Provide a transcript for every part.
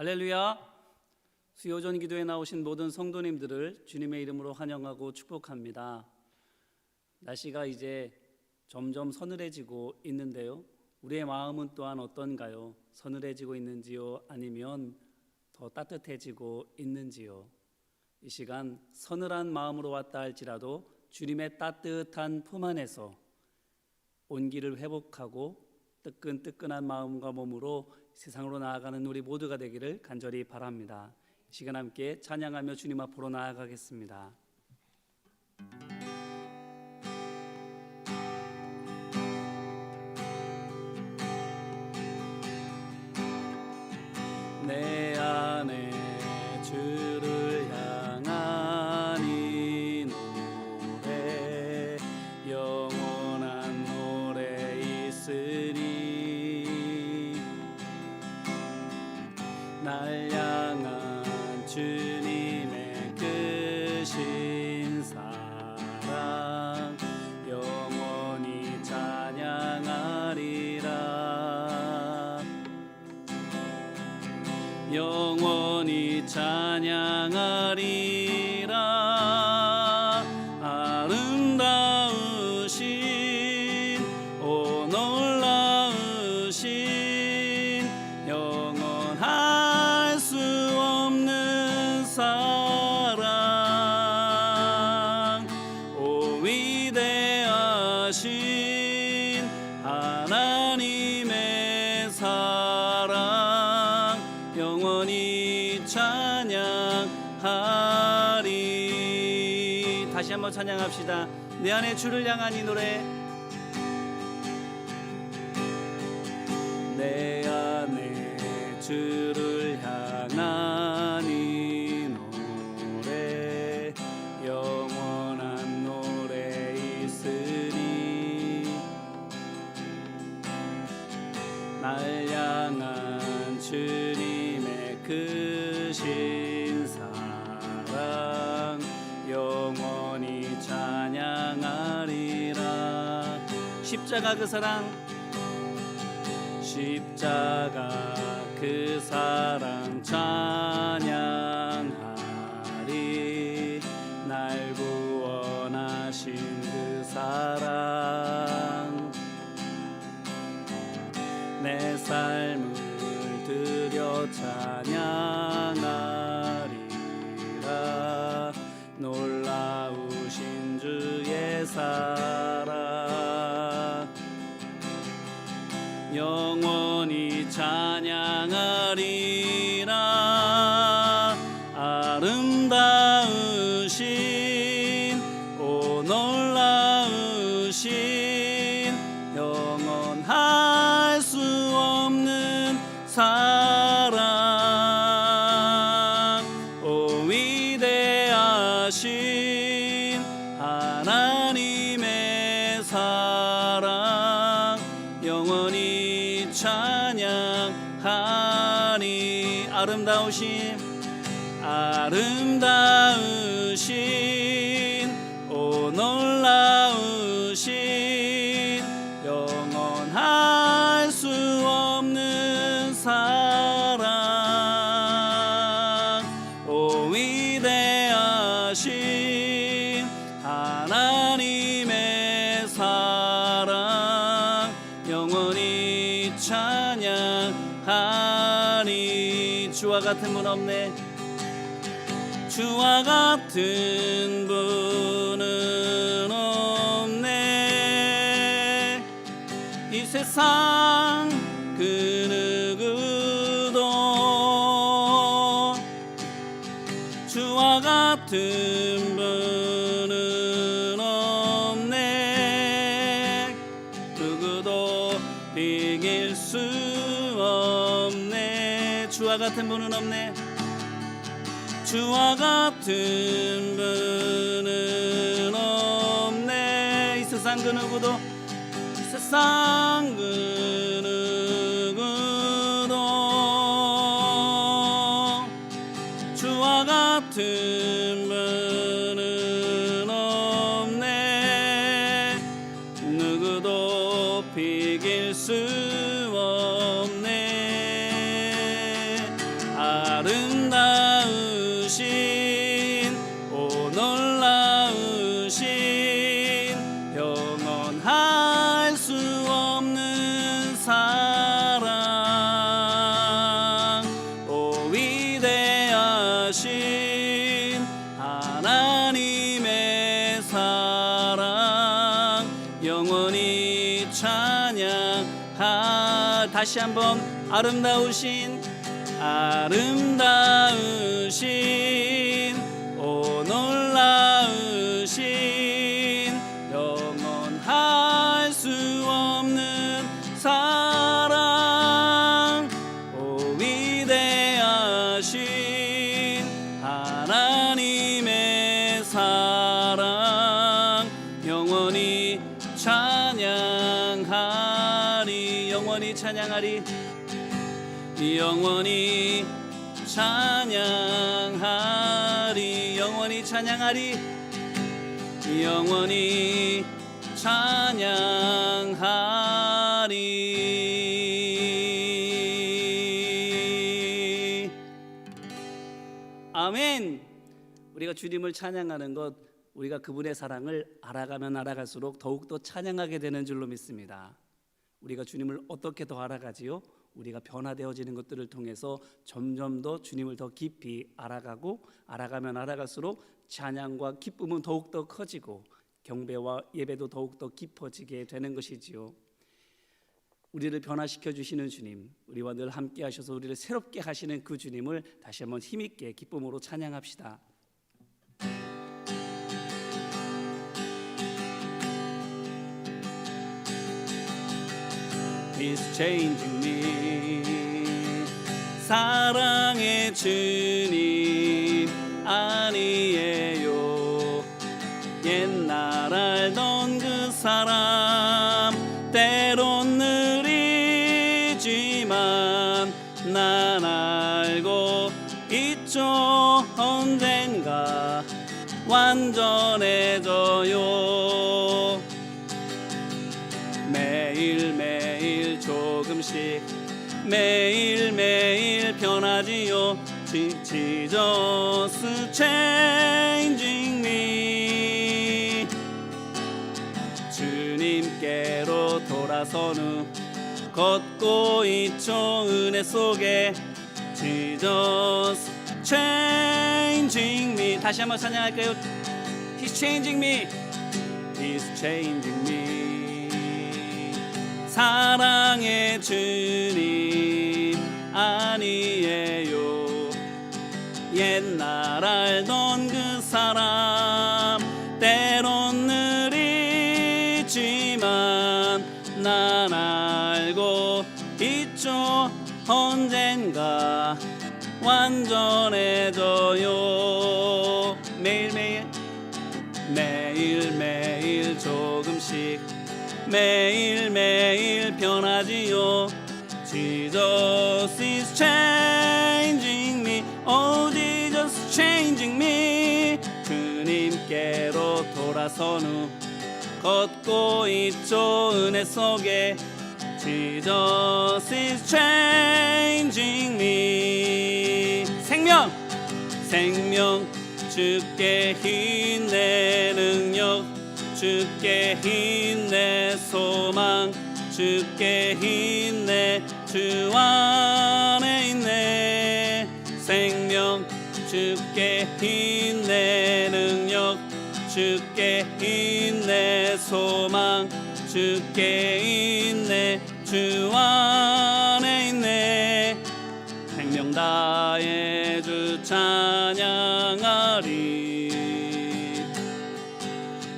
할렐루야. 수요전 기도에 나오신 모든 성도님들을 주님의 이름으로 환영하고 축복합니다. 날씨가 이제 점점 서늘해지고 있는데요, 우리의 마음은 또한 어떤가요? 서늘해지고 있는지요? 아니면 더 따뜻해지고 있는지요? 이 시간 서늘한 마음으로 왔다 할지라도 주님의 따뜻한 품 안에서 온기를 회복하고 뜨끈뜨끈한 마음과 몸으로 세상으로 나아가는 우리 모두가 되기를 간절히 바랍니다. 이 시간 함께 찬양하며 주님 앞으로 나아가겠습니다. 내 안에 주를 향한 이 노래, 영원한 노래 있으니 날 향한 주님의 크신 사랑 영원히 찬양하리라. 영원히 찬양하리라. 아름다우신 오 놀라우신 영원할 수 없는 사랑, 오 위대하신 하나님의 사랑 영원히 찬양하리. 다시 한번 찬양합시다. 내 안에 주를 향한 이 노래, 내 안에 주를 향한 이 노래, 영원한 노래 있으니 날 향한 주님의 크신 사랑 영원히 찬양하리라. 십자가 그 사랑, 십자가 그 사랑 찬양하리. 날 구원하신 그 사랑, 내 삶을 드려 찬양하리라. 놀라우신 주의 사랑 영원히 찬양하리라. 아름다우신 오 놀라우신 영원할 수 없는 사랑, 오 위대하신 하나님의 사랑 영원히 찬양하니. 아름다우신 오 놀라우신 영원할 수 없는 사랑, 오 위대하신 하나님의 사랑 영원히 찬양하니. 주와 같은 분 없네. 주와 같은 분은 없네. 이 세상 그 누구도 주와 같은 분은 없네. 누구도 비길 수 없네. 주와 같은 분은 없네. 주와 같은 분은 없네. 이 세상 그 누구도, 이 세상 그 누구도 주와 같은 분은 없네. 누구도 비길 수 없네. 영원히 찬양하. 다시 한번 아름다우신 오 놀라우신 영원할 수 없는 사랑, 오 위대하신 하나님의 사랑, 영원히 찬양하리. 영원히 찬양하리. 영원히 찬양하리. 영원히 찬양하리. 영원히 찬양하리. 아멘. 우리가 주님을 찬양하는 것, 우리가 그분의 사랑을 알아가면 알아갈수록 더욱더 찬양하게 되는 줄로 믿습니다. 우리가 주님을 어떻게 더 알아가지요? 우리가 변화되어지는 것들을 통해서 점점 더 주님을 더 깊이 알아가고, 알아가면 알아갈수록 찬양과 기쁨은 더욱더 커지고 경배와 예배도 더욱더 깊어지게 되는 것이지요. 우리를 변화시켜 주시는 주님, 우리와 늘 함께 하셔서 우리를 새롭게 하시는 그 주님을 다시 한번 힘있게 기쁨으로 찬양합시다. He's changing me. 사랑의 주님 아니에요. 옛날 알던 그 사람 때론 느리지만 난 알고 있죠. 언젠가 완전해져요. 매일매일 조금씩 매일매일 변하지요. Jesus changing me. 주님께로 돌아선 후 걷고 있죠. 은혜 속에 Jesus changing me. 다시 한번 찬양할까요? He's changing me. He's changing me. 사랑의 주님 아니에요. 옛날 알던 그 사람 때론 느리지만 난 알고 있죠. 언젠가 완전해져요. 매일매일 조금씩 매일매일 변하지요. Jesus is changing me. Oh Jesus changing me. 주님께로 돌아선 후 걷고 있죠. 은혜 속에 Jesus is changing me. 생명 주께 힘 내 능력, 주께 힘 내 소망, 주께 힘 내 주 안에 있네. 생명 주께 힘 내 능력, 주께 힘 내 소망, 주께 힘 내 주 안에 있네. 생명 다해 주 찬양하리.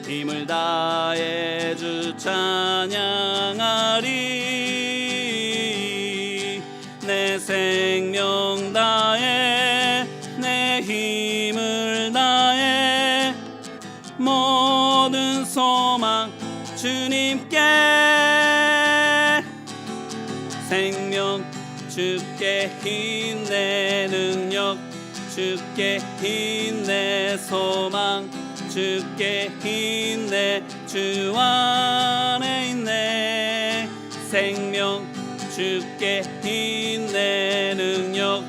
힘을 다해 주 찬양하리. 내 생명 다해 내 힘을 다해 모든 소망 주님께. 생명 주께 힘 내 능력, 주께 힘 내 소망, 주께 힘 내 주 안에 있네. 생명 주께 힘 내 능력,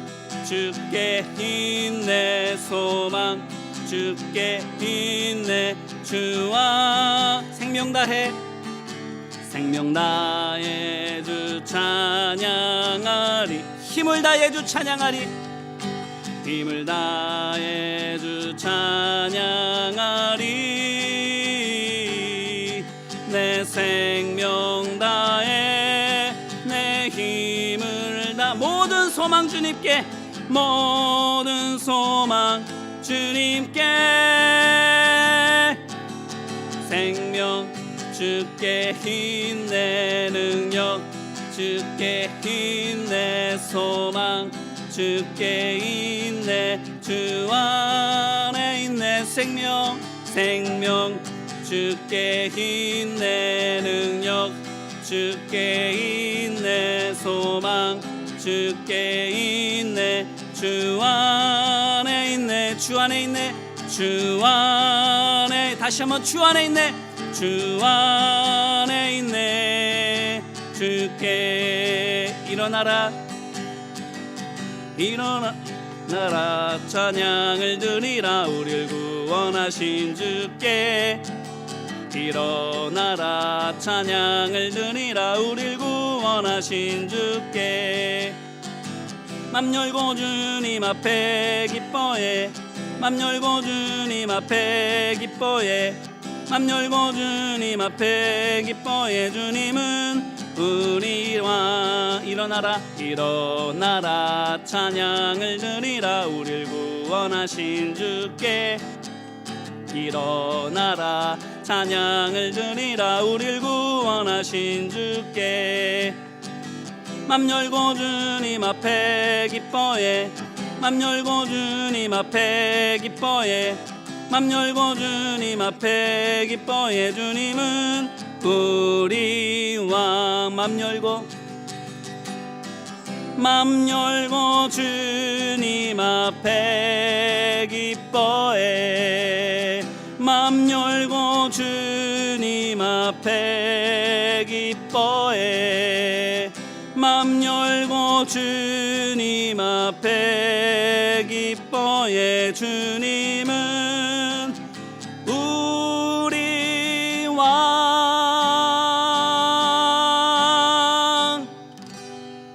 주께 힘 내 소망, 주께 힘 내 주 안. 생명 다해 주 찬양하리. 힘을 다해 주 찬양하리. 힘을 다해 주 찬양하리. 내 생명 다해 내 힘을 다 모든 소망 주님께 모든 소망 주님께 생명 주께 힘내 능력 주께 힘내 소망 주께 있네 주 안에 있네 생명 주께 있네 능력 주께 있네 소망 주께 있네 주 안에 있네 주 안에 있네 주 안에 다시 한번 주 안에 있네 주 안에 있네 주께 일어나라 찬양을 드리라 우리를 구원하신 주께 일어나라 찬양을 드리라 우리를 구원하신 주께 맘 열고 주님 앞에 기뻐해 맘 열고 주님 앞에 기뻐해 맘 열고 주님 앞에 기뻐해 주님은 우리와 일어나라 찬양을 드리라 우리를 구원하신 주께 일어나라 찬양을 드리라 우리를 구원하신 주께 맘 열고 주님 앞에 기뻐해 맘 열고 주님 앞에 기뻐해 맘 열고 주님 앞에 기뻐해 주님은 우리와 맘 열고 주님 앞에 기뻐해 맘 열고 주님 앞에 기뻐해 맘 열고 주님 앞에 기뻐해 주님은 우리 왕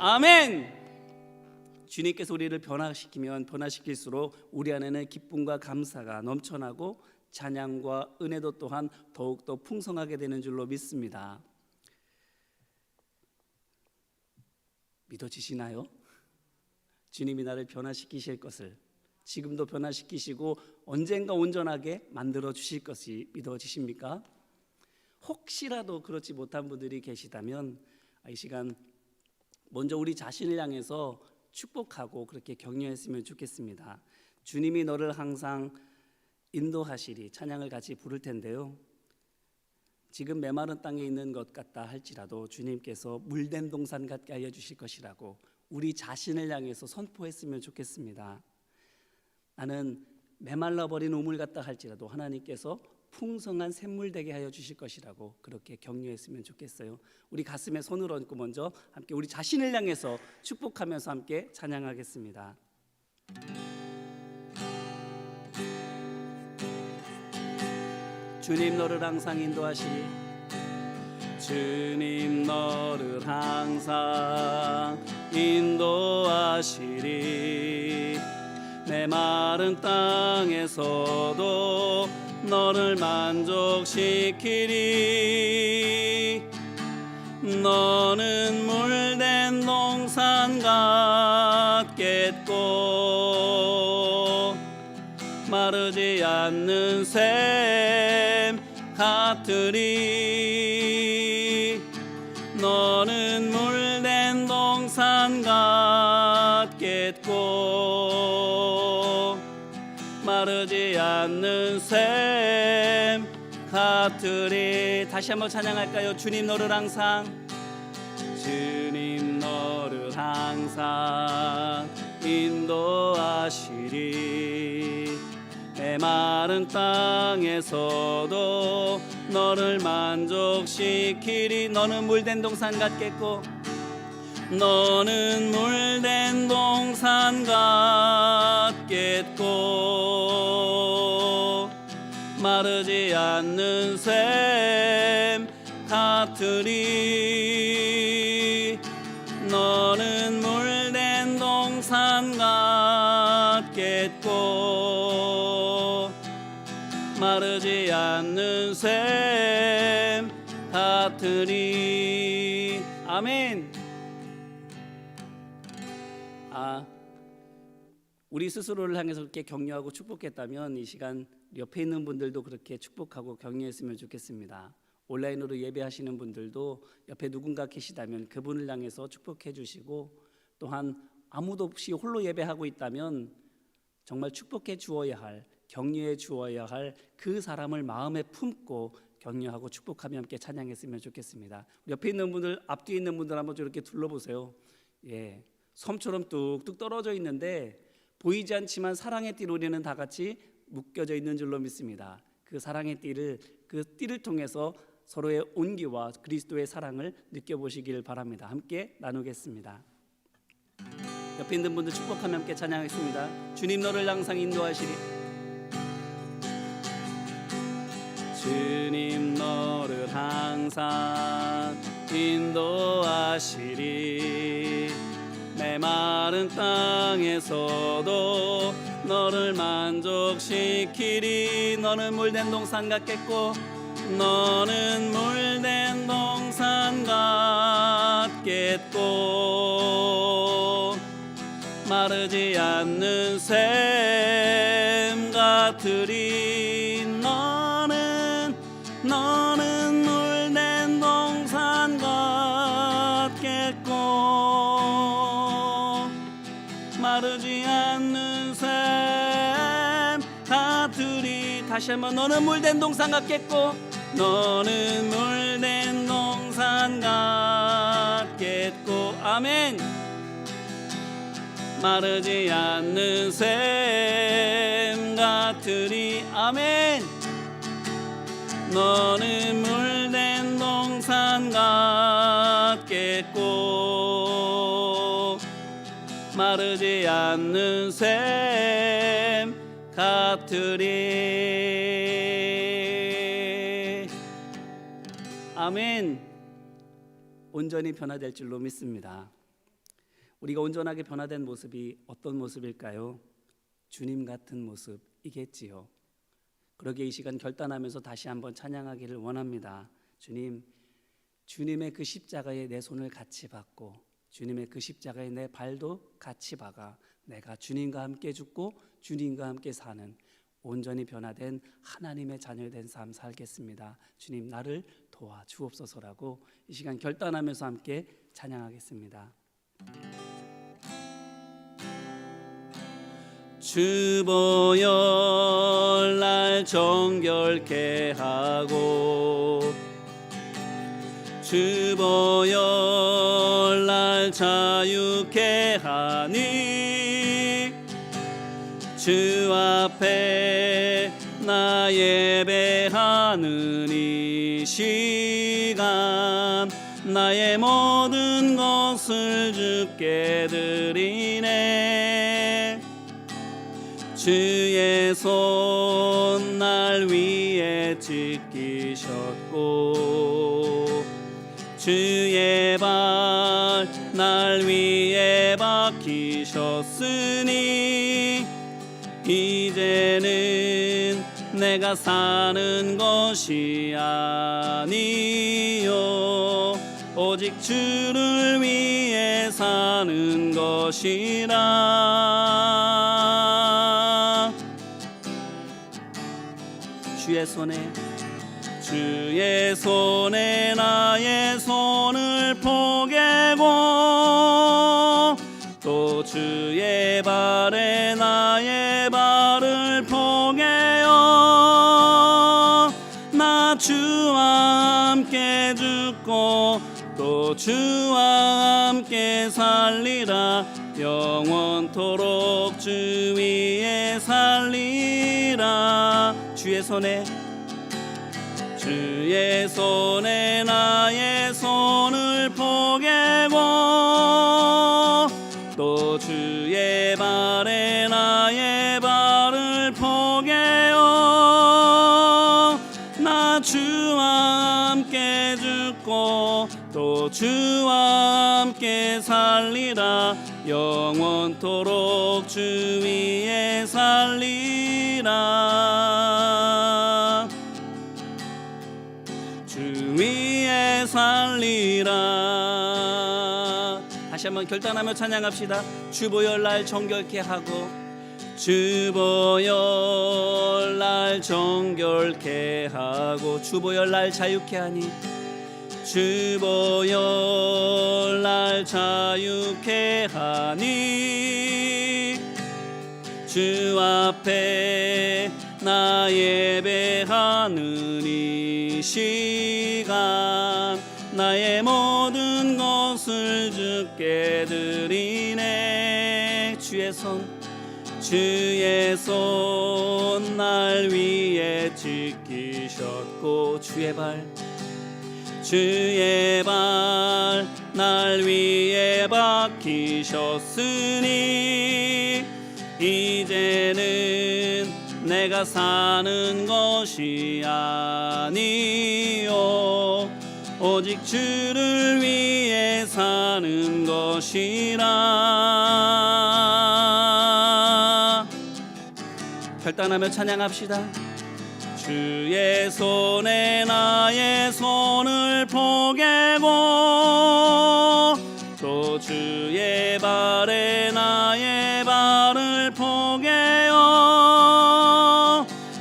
아멘. 주님께서 우리를 변화시키면 변화시킬수록 우리 안에는 기쁨과 감사가 넘쳐나고 찬양과 은혜도 또한 더욱더 풍성하게 되는 줄로 믿습니다. 믿어지시나요? 주님이 나를 변화시키실 것을 지금도 변화시키시고 언젠가 온전하게 만들어 주실 것이 믿어지십니까? 혹시라도 그렇지 못한 분들이 계시다면 이 시간 먼저 우리 자신을 향해서 축복하고 그렇게 격려했으면 좋겠습니다. 주님이 너를 항상 인도하시리 찬양을 같이 부를 텐데요. 지금 메마른 땅에 있는 것 같다 할지라도 주님께서 물된 동산 같게 하여 주실 것이라고 우리 자신을 향해서 선포했으면 좋겠습니다. 나는 메말라버린 우물 같다 할지라도 하나님께서 풍성한 샘물 되게 하여 주실 것이라고 그렇게 격려했으면 좋겠어요. 우리 가슴에 손을 얹고 먼저 함께 우리 자신을 향해서 축복하면서 함께 찬양하겠습니다. 주님 너를 항상 인도하시리 주님 너를 항상 인도하시리 내 마른 땅에서도 너를 만족시키리 너는 물된 동산 같겠고 마르지 않는 샘 같으리 너는 물된 동산 같겠고 마르지 않는 샘 같으리 다시 한번 찬양할까요? 주님 너를 항상 주님 너를 항상 인도하시리 메마른 땅에서도 너를 만족시키리 너는 물된 동산 같겠고 너는 물된 동산 같겠고 마르지 않는 샘 같으리 너는 물된 동산 같겠고 마르지 않는 샘 같으리 하늘이. 아멘. 우리 스스로를 향해서 그렇게 격려하고 축복했다면 이 시간 옆에 있는 분들도 그렇게 축복하고 격려했으면 좋겠습니다. 온라인으로 예배하시는 분들도 옆에 누군가 계시다면 그분을 향해서 축복해 주시고, 또한 아무도 없이 홀로 예배하고 있다면 정말 축복해 주어야 할, 격려해 주어야 할 그 사람을 마음에 품고 격려하고 축복하며 함께 찬양했으면 좋겠습니다. 옆에 있는 분들, 앞뒤에 있는 분들 한번 이렇게 둘러보세요. 섬처럼 뚝뚝 떨어져 있는데 보이지 않지만 사랑의 띠로 우리는 다 같이 묶여져 있는 줄로 믿습니다. 그 사랑의 띠를, 그 띠를 통해서 서로의 온기와 그리스도의 사랑을 느껴보시길 바랍니다. 함께 나누겠습니다. 옆에 있는 분들 축복하며 함께 찬양하겠습니다. 주님 너를 항상 인도하시리. 주님 너를 항상 인도하시리. 메마른 땅에서도 너를 만족시키리. 너는 물된 동산 같겠고, 너는 물된 동산 같겠고, 마르지 않는 샘 같으리. 너는 물된 동산 같겠고, 마르지 않는 샘 같으리. 다시 한번, 너는 물된 동산 같겠고, 너는 물된 동산 같겠고. 아멘. 마르지 않는 샘 같으리. 아멘. 너는 물된 동산 같겠고, 마르지 않는 샘 같으리. 아멘. 온전히 변화될 줄로 믿습니다. 우리가 온전하게 변화된 모습이 어떤 모습일까요? 주님 같은 모습이겠지요. 그러기에 이 시간 결단하면서 다시 한번 찬양하기를 원합니다. 주님, 주님의 그 십자가에 내 손을 같이 받고, 주님의 그 십자가에 내 발도 같이 박아 내가 주님과 함께 죽고 주님과 함께 사는 온전히 변화된 하나님의 자녀된 삶 살겠습니다. 주님 나를 도와주옵소서라고 이 시간 결단하면서 함께 찬양하겠습니다. 주보혈 날 정결케 하고, 주보혈 날 자유케 하니, 주 앞에 나 예배하는 이 시간 나의 모든 것을 주께 드리네. 주의 손 날 위에 지키셨고, 주의 발 날 위에 박히셨으니, 이제는 내가 사는 것이 아니요 오직 주를 위해 사는 것이라. 주의 손에 나의 손을 포개고, 또 주의 발에 나의 발을 포개어 나 주와 함께 죽고 또 주와 함께 살리라. 영원토록 주 위에 살리라. 주의 손에 나의 손을 포개고, 또 주의 발에 나의 발을 포개어 나 주와 함께 죽고 또 주와 함께 살리라. 영원토록 주 위에 살리라. 주 위에 살리라. 살리라. 다시 한번 결단하며 찬양합시다. 주보혈날 정결케 하고 주보혈날 정결케 하고 주보혈날 자유케 하니 주보혈날 자유케 하니 주 앞에 나 예배하는 이 시간 나의 모든 것을 주께 드리네. 주의 손 날 위에 지키셨고 주의 발 날 위에 박히셨으니 이제는 내가 사는 것이 아니요 오직 주를 위해 사는 것이라. 결단하며 찬양합시다. 주의 손에 나의 손을 포개고 또 주의 발에 나의 발을 포개어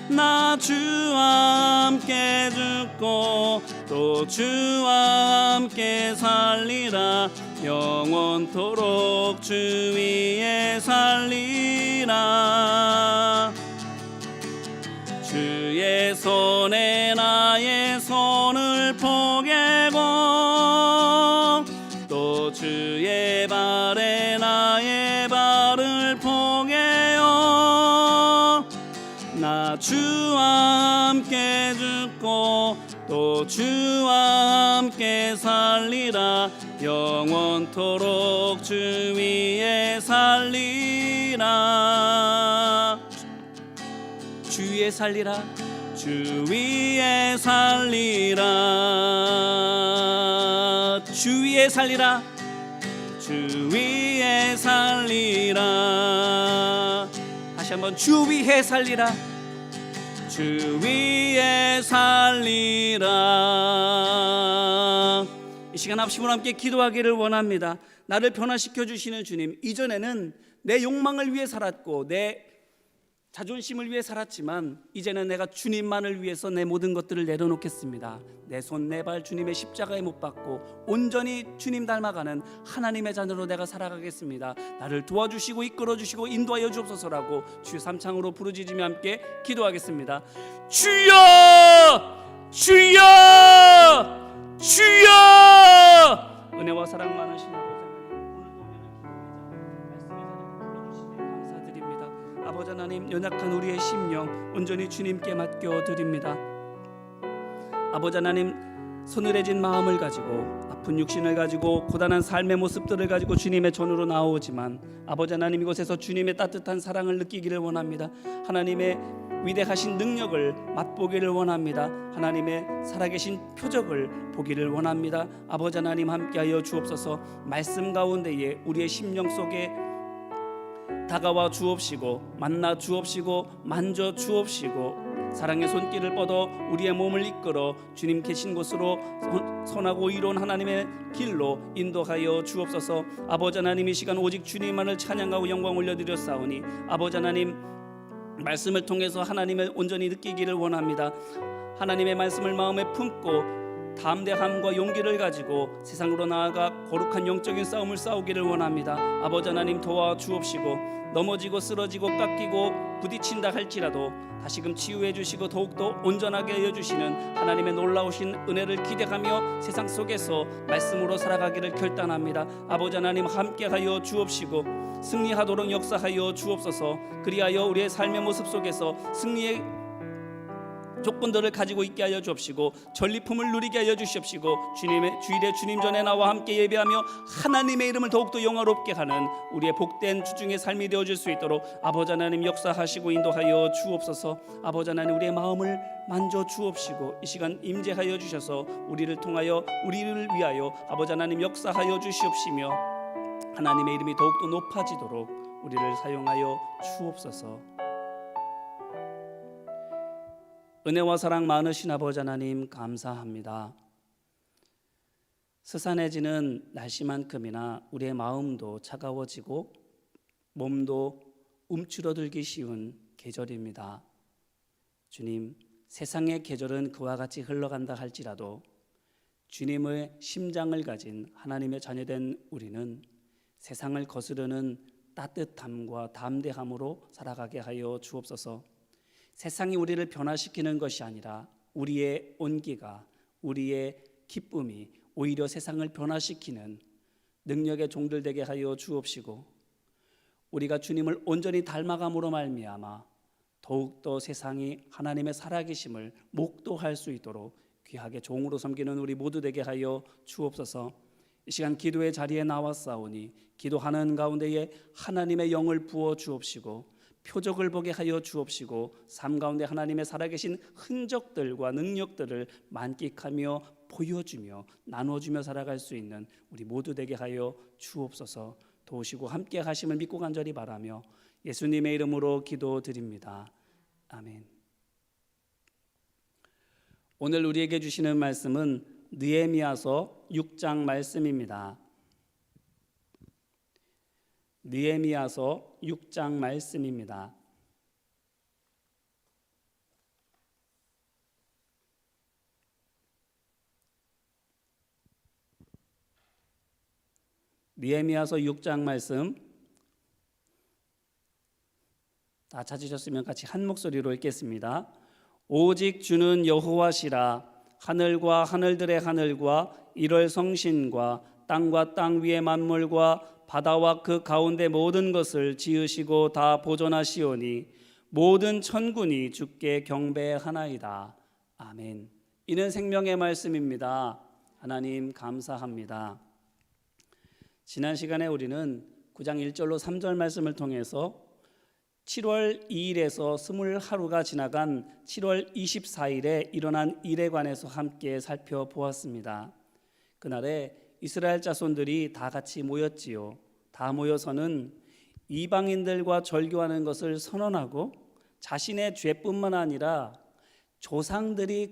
나 주와 함께 죽고 또 주와 함께 살리라. 영원토록 주 위에 살리라. 주의 손에 나의 손을 포개고 또 주의 발에 나의 발을 포개어 나 주와 함께 죽고 또 주와 함께 살리라. 영원토록 주 위에 살리라. 주 위에 살리라. 주 위에 살리라. 주 위에 살리라. 주 위에 살리라. 다시 한번 주 위에 살리라. 주 위에 살리라. 이 시간 합심으로 함께 기도하기를 원합니다. 나를 변화시켜 주시는 주님, 이전에는 내 욕망을 위해 살았고 내 자존심을 위해 살았지만 이제는 내가 주님만을 위해서 내 모든 것들을 내려놓겠습니다. 내 손 내 발 주님의 십자가에 못 박고 온전히 주님 닮아가는 하나님의 자녀로 내가 살아가겠습니다. 나를 도와주시고 이끌어주시고 인도하여 주옵소서라고 주의 삼창으로 부르짖으며 함께 기도하겠습니다. 주여! 주여! 주여! 은혜와 사랑 많으신 아버지 아버지 하나님, 연약한 우리의 심령 온전히 주님께 맡겨드립니다. 아버지 하나님, 서늘해진 마음을 가지고 아픈 육신을 가지고 고단한 삶의 모습들을 가지고 주님의 전으로 나오지만 아버지 하나님, 이곳에서 주님의 따뜻한 사랑을 느끼기를 원합니다. 하나님의 위대하신 능력을 맛보기를 원합니다. 하나님의 살아계신 표적을 보기를 원합니다. 아버지 하나님, 함께하여 주옵소서. 말씀 가운데에 우리의 심령 속에 다가와 주옵시고 만나 주옵시고 만져 주옵시고 사랑의 손길을 뻗어 우리의 몸을 이끌어 주님 계신 곳으로 선하고 의로운 하나님의 길로 인도하여 주옵소서. 아버지 하나님, 이 시간 오직 주님만을 찬양하고 영광 올려드렸사오니 아버지 하나님, 말씀을 통해서 하나님을 온전히 느끼기를 원합니다. 하나님의 말씀을 마음에 품고 담대함과 용기를 가지고 세상으로 나아가 거룩한 영적인 싸움을 싸우기를 원합니다. 아버지 하나님, 도와주옵시고 넘어지고 쓰러지고 깎이고 부딪힌다 할지라도 다시금 치유해 주시고 더욱더 온전하게 하여 주시는 하나님의 놀라우신 은혜를 기대하며 세상 속에서 말씀으로 살아가기를 결단합니다. 아버지 하나님, 함께하여 주옵시고 승리하도록 역사하여 주옵소서. 그리하여 우리의 삶의 모습 속에서 승리의 조건들을 가지고 있게 하여 주옵시고 전리품을 누리게 하여 주시옵시고 주님의 주일에 주님 전에 나와 함께 예배하며 하나님의 이름을 더욱더 영화롭게 하는 우리의 복된 주중의 삶이 되어질 수 있도록 아버지 하나님 역사하시고 인도하여 주옵소서. 아버지 하나님, 우리의 마음을 만져 주옵시고 이 시간 임재하여 주셔서 우리를 통하여 우리를 위하여 아버지 하나님 역사하여 주시옵시며 하나님의 이름이 더욱더 높아지도록 우리를 사용하여 주옵소서. 은혜와 사랑 많으신 아버지 하나님, 감사합니다. 스산해지는 날씨만큼이나 우리의 마음도 차가워지고 몸도 움츠러들기 쉬운 계절입니다. 주님, 세상의 계절은 그와 같이 흘러간다 할지라도 주님의 심장을 가진 하나님의 자녀된 우리는 세상을 거스르는 따뜻함과 담대함으로 살아가게 하여 주옵소서. 세상이 우리를 변화시키는 것이 아니라 우리의 온기가, 우리의 기쁨이 오히려 세상을 변화시키는 능력의 종들 되게 하여 주옵시고, 우리가 주님을 온전히 닮아감으로 말미암아 더욱더 세상이 하나님의 살아계심을 목도할 수 있도록 귀하게 종으로 섬기는 우리 모두 되게 하여 주옵소서. 이 시간 기도의 자리에 나왔사오니 기도하는 가운데에 하나님의 영을 부어 주옵시고 표적을 보게 하여 주옵시고 삶 가운데 하나님의 살아계신 흔적들과 능력들을 만끽하며 보여주며 나눠주며 살아갈 수 있는 우리 모두 되게 하여 주옵소서. 도우시고 함께 하심을 믿고 간절히 바라며 예수님의 이름으로 기도드립니다. 아멘. 오늘 우리에게 주시는 말씀은 느헤미야서 6장 말씀입니다. 느헤미야서 6장 말씀입니다. 느헤미야서 6장 말씀 다 찾으셨으면 같이 한 목소리로 읽겠습니다. 오직 주는 여호와시라. 하늘과 하늘들의 하늘과 이럴 성신과 땅과 땅 위의 만물과 바다와 그 가운데 모든 것을 지으시고 다 보존하시오니 모든 천군이 주께 경배하나이다. 아멘. 이는 생명의 말씀입니다. 하나님 감사합니다. 지난 시간에 우리는 9장 1절로 3절 말씀을 통해서 7월 2일에서 20하루가 지나간 7월 24일에 일어난 일에 관해서 함께 살펴보았습니다. 그날에 이스라엘 자손들이 다 같이 모였지요. 다 모여서는 이방인들과 절교하는 것을 선언하고 자신의 죄뿐만 아니라 조상들이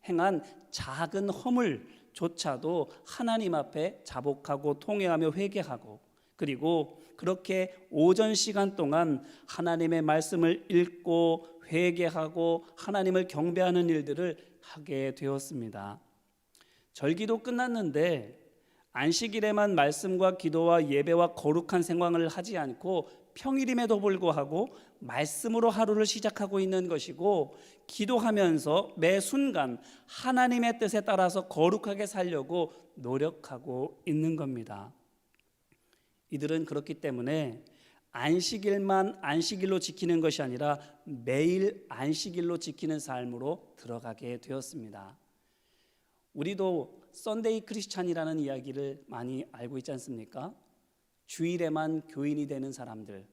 행한 작은 허물조차도 하나님 앞에 자복하고 통회하며 회개하고, 그리고 그렇게 오전 시간 동안 하나님의 말씀을 읽고 회개하고 하나님을 경배하는 일들을 하게 되었습니다. 절기도 끝났는데 안식일에만 말씀과 기도와 예배와 거룩한 생활을 하지 않고 평일임에도 불구하고 말씀으로 하루를 시작하고 있는 것이고, 기도하면서 매 순간 하나님의 뜻에 따라서 거룩하게 살려고 노력하고 있는 겁니다. 이들은 그렇기 때문에 안식일만 안식일로 지키는 것이 아니라 매일 안식일로 지키는 삶으로 들어가게 되었습니다. 우리도 썬데이 크리스찬이라는 이야기를 많이 알고 있지 않습니까? 주일에만 교인이 되는 사람들.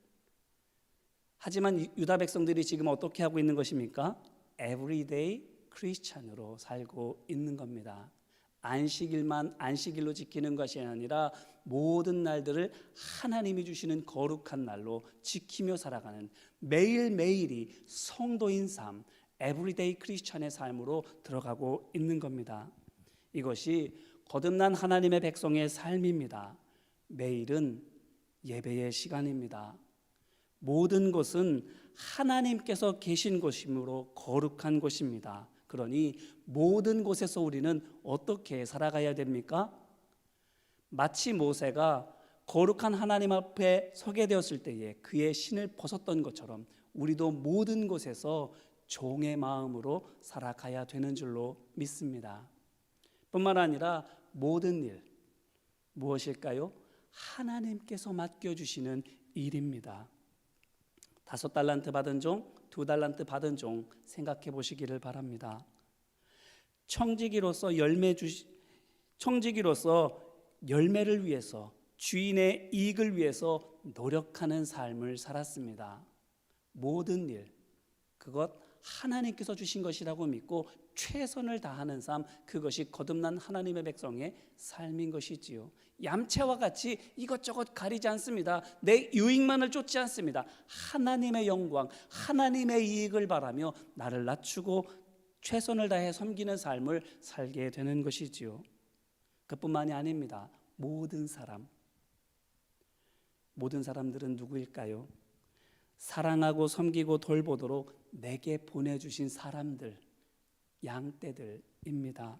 하지만 유다 백성들이 지금 어떻게 하고 있는 것입니까? 에브리데이 크리스찬으로 살고 있는 겁니다. 안식일만 안식일로 지키는 것이 아니라 모든 날들을 하나님이 주시는 거룩한 날로 지키며 살아가는 매일매일이 성도인 삶, 에브리데이 크리스찬의 삶으로 들어가고 있는 겁니다. 이것이 거듭난 하나님의 백성의 삶입니다. 매일은 예배의 시간입니다. 모든 곳은 하나님께서 계신 곳이므로 거룩한 곳입니다. 그러니 모든 곳에서 우리는 어떻게 살아가야 됩니까? 마치 모세가 거룩한 하나님 앞에 서게 되었을 때에 그의 신을 벗었던 것처럼 우리도 모든 곳에서 종의 마음으로 살아가야 되는 줄로 믿습니다. 뿐만 아니라 모든 일 무엇일까요? 하나님께서 맡겨주시는 일입니다. 5달란트 받은 종, 2달란트 받은 종 생각해 보시기를 바랍니다. 청지기로서 열매를 위해서, 주인의 이익을 위해서 노력하는 삶을 살았습니다. 모든 일, 그것 하나님께서 주신 것이라고 믿고 최선을 다하는 삶, 그것이 거듭난 하나님의 백성의 삶인 것이지요. 얌체와 같이 이것저것 가리지 않습니다. 내 유익만을 쫓지 않습니다. 하나님의 영광, 하나님의 이익을 바라며 나를 낮추고 최선을 다해 섬기는 삶을 살게 되는 것이지요. 그뿐만이 아닙니다. 모든 사람들은 누구일까요? 사랑하고 섬기고 돌보도록 내게 보내주신 사람들, 양떼들입니다.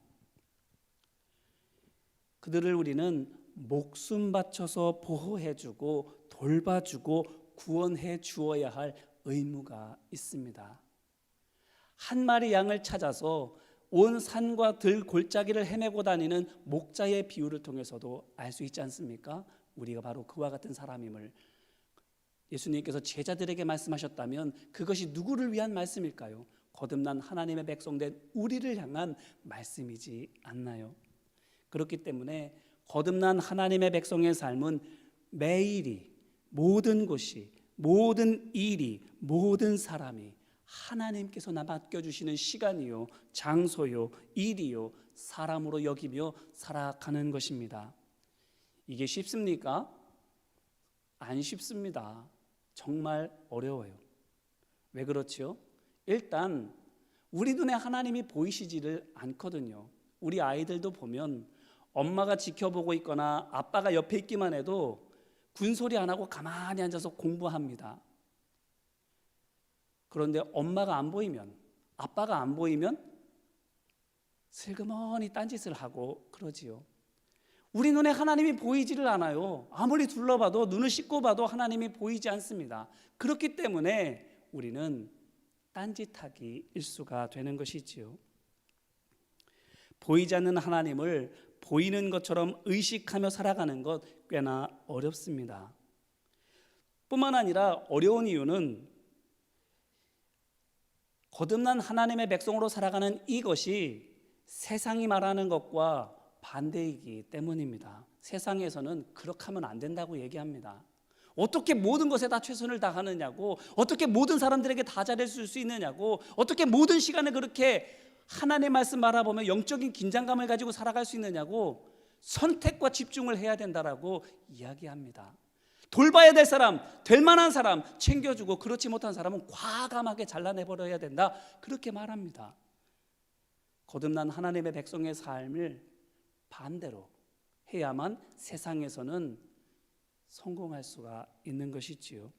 그들을 우리는 목숨 바쳐서 보호해주고 돌봐주고 구원해 주어야 할 의무가 있습니다. 한 마리 양을 찾아서 온 산과 들 골짜기를 헤매고 다니는 목자의 비유를 통해서도 알 수 있지 않습니까? 우리가 바로 그와 같은 사람임을 예수님께서 제자들에게 말씀하셨다면 그것이 누구를 위한 말씀일까요? 거듭난 하나님의 백성된 우리를 향한 말씀이지 않나요? 그렇기 때문에 거듭난 하나님의 백성의 삶은 매일이, 모든 곳이, 모든 일이, 모든 사람이 하나님께서 맡겨주시는 시간이요, 장소요, 일이요, 사람으로 여기며 살아가는 것입니다. 이게 쉽습니까? 안 쉽습니다. 정말 어려워요. 왜 그렇죠? 일단 우리 눈에 하나님이 보이시지를 않거든요. 우리 아이들도 보면 엄마가 지켜보고 있거나 아빠가 옆에 있기만 해도 군소리 안 하고 가만히 앉아서 공부합니다. 그런데 엄마가 안 보이면, 아빠가 안 보이면 슬그머니 딴짓을 하고 그러지요. 우리 눈에 하나님이 보이지를 않아요. 아무리 둘러봐도, 눈을 씻고 봐도 하나님이 보이지 않습니다. 그렇기 때문에 우리는 딴짓하기 일수가 되는 것이지요. 보이지 않는 하나님을 보이는 것처럼 의식하며 살아가는 것 꽤나 어렵습니다. 뿐만 아니라 어려운 이유는 거듭난 하나님의 백성으로 살아가는 이것이 세상이 말하는 것과 반대이기 때문입니다. 세상에서는 그렇게 하면 안 된다고 얘기합니다. 어떻게 모든 것에 다 최선을 다하느냐고, 어떻게 모든 사람들에게 다 잘해줄 수 있느냐고, 어떻게 모든 시간에 그렇게 하나님의 말씀 바라보며 영적인 긴장감을 가지고 살아갈 수 있느냐고 선택과 집중을 해야 된다라고 이야기합니다. 돌봐야 될 사람, 될 만한 사람 챙겨주고 그렇지 못한 사람은 과감하게 잘라내버려야 된다, 그렇게 말합니다. 거듭난 하나님의 백성의 삶을 반대로 해야만 세상에서는 성공할 수가 있는 것이지요.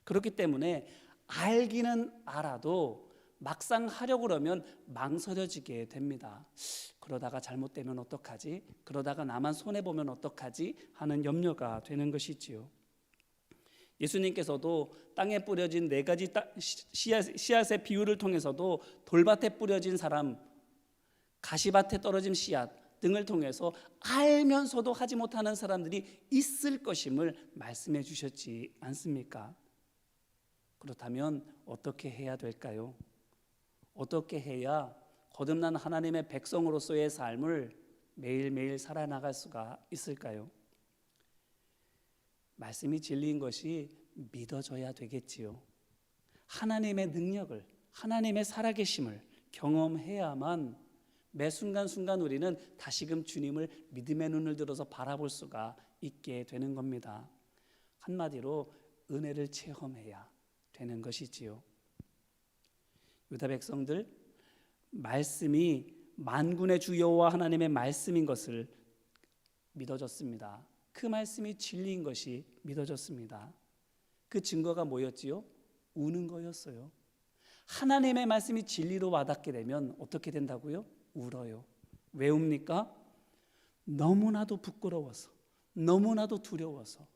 그렇기 때문에 알기는 알아도 막상 하려고 그러면 망설여지게 됩니다. 그러다가 잘못되면 어떡하지? 그러다가 나만 손해보면 어떡하지? 하는 염려가 되는 것이지요. 예수님께서도 땅에 뿌려진 4가지 씨앗의 비유를 통해서도 돌밭에 뿌려진 사람, 가시밭에 떨어진 씨앗 등을 통해서 알면서도 하지 못하는 사람들이 있을 것임을 말씀해 주셨지 않습니까? 그렇다면 어떻게 해야 될까요? 어떻게 해야 거듭난 하나님의 백성으로서의 삶을 매일매일 살아나갈 수가 있을까요? 말씀이 진리인 것이 믿어져야 되겠지요. 하나님의 능력을, 하나님의 살아계심을 경험해야만 매 순간순간 우리는 다시금 주님을 믿음의 눈을 들어서 바라볼 수가 있게 되는 겁니다. 한마디로 은혜를 체험해야 되는 것이지요. 유다 백성들, 말씀이 만군의 주 여호와 하나님의 말씀인 것을 믿어졌습니다. 그 말씀이 진리인 것이 믿어졌습니다. 그 증거가 뭐였지요? 우는 거였어요. 하나님의 말씀이 진리로 와닿게 되면 어떻게 된다고요? 울어요. 왜 웁니까? 너무나도 부끄러워서, 너무나도 두려워서,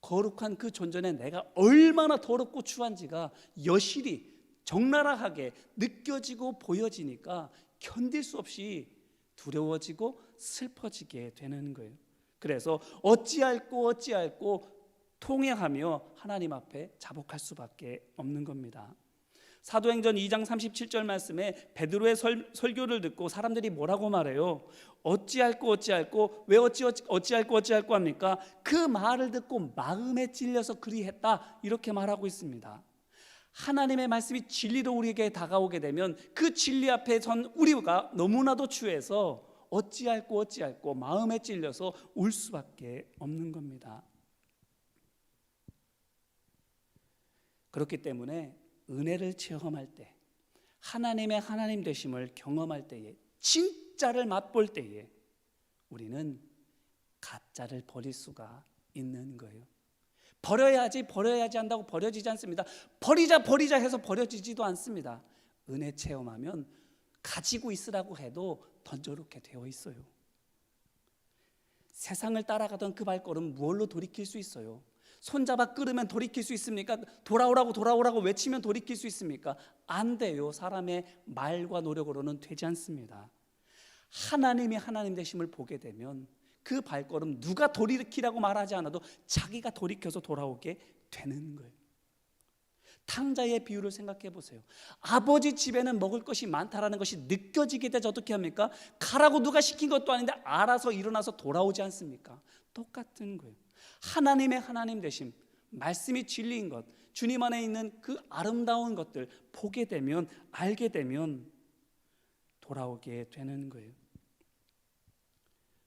거룩한 그 존전에 내가 얼마나 더럽고 추한지가 여실히 적나라하게 느껴지고 보여지니까 견딜 수 없이 두려워지고 슬퍼지게 되는 거예요. 그래서 어찌할꼬 통회하며 하나님 앞에 자복할 수밖에 없는 겁니다. 사도행전 2장 37절 말씀에 베드로의 설교를 듣고 사람들이 뭐라고 말해요? 어찌할꼬 왜 어찌할꼬 합니까? 그 말을 듣고 마음에 찔려서 그리했다, 이렇게 말하고 있습니다. 하나님의 말씀이 진리로 우리에게 다가오게 되면 그 진리 앞에 선 우리가 너무나도 추해서 어찌할꼬 마음에 찔려서 울 수밖에 없는 겁니다. 그렇기 때문에 은혜를 체험할 때, 하나님의 하나님 되심을 경험할 때에, 진짜를 맛볼 때에 우리는 가짜를 버릴 수가 있는 거예요. 버려야지 한다고 버려지지 않습니다. 버리자 해서 버려지지도 않습니다. 은혜 체험하면 가지고 있으라고 해도 던져놓게 되어 있어요. 세상을 따라가던 그 발걸음 무엇로 돌이킬 수 있어요? 손잡아 끌으면 돌이킬 수 있습니까? 돌아오라고 외치면 돌이킬 수 있습니까? 안 돼요. 사람의 말과 노력으로는 되지 않습니다. 하나님이 하나님 되심을 보게 되면 그 발걸음 누가 돌이키라고 말하지 않아도 자기가 돌이켜서 돌아오게 되는 거예요. 탕자의 비유를 생각해 보세요. 아버지 집에는 먹을 것이 많다라는 것이 느껴지게 되지 어떻게 합니까? 가라고 누가 시킨 것도 아닌데 알아서 일어나서 돌아오지 않습니까? 똑같은 거예요. 하나님의 하나님 되심, 말씀이 진리인 것, 주님 안에 있는 그 아름다운 것들 보게 되면, 알게 되면 돌아오게 되는 거예요.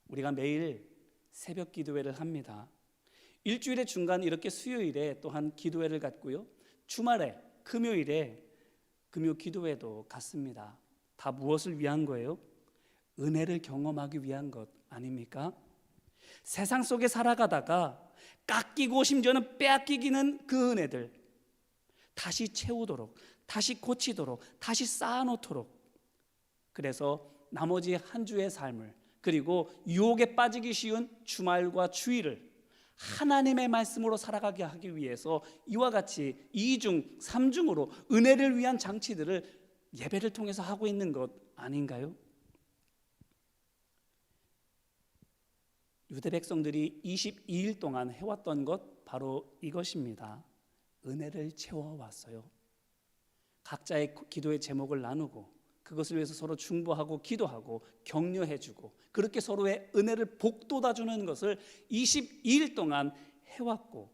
우리가 매일 새벽 기도회를 합니다. 일주일의 중간 이렇게 수요일에 또한 기도회를 갖고요, 주말에 금요일에 금요 기도회도 갖습니다. 다 무엇을 위한 거예요? 은혜를 경험하기 위한 것 아닙니까? 세상 속에 살아가다가 깎이고 심지어는 빼앗기기는 그 은혜들 다시 채우도록, 다시 고치도록, 다시 쌓아놓도록, 그래서 나머지 한 주의 삶을, 그리고 유혹에 빠지기 쉬운 주말과 주일을 하나님의 말씀으로 살아가게 하기 위해서 이와 같이 2중, 3중으로 은혜를 위한 장치들을 예배를 통해서 하고 있는 것 아닌가요? 유대 백성들이 22일 동안 해왔던 것 바로 이것입니다. 은혜를 채워왔어요. 각자의 기도의 제목을 나누고 그것을 위해서 서로 중보하고 기도하고 격려해주고 그렇게 서로의 은혜를 복돋아주는 것을 22일 동안 해왔고,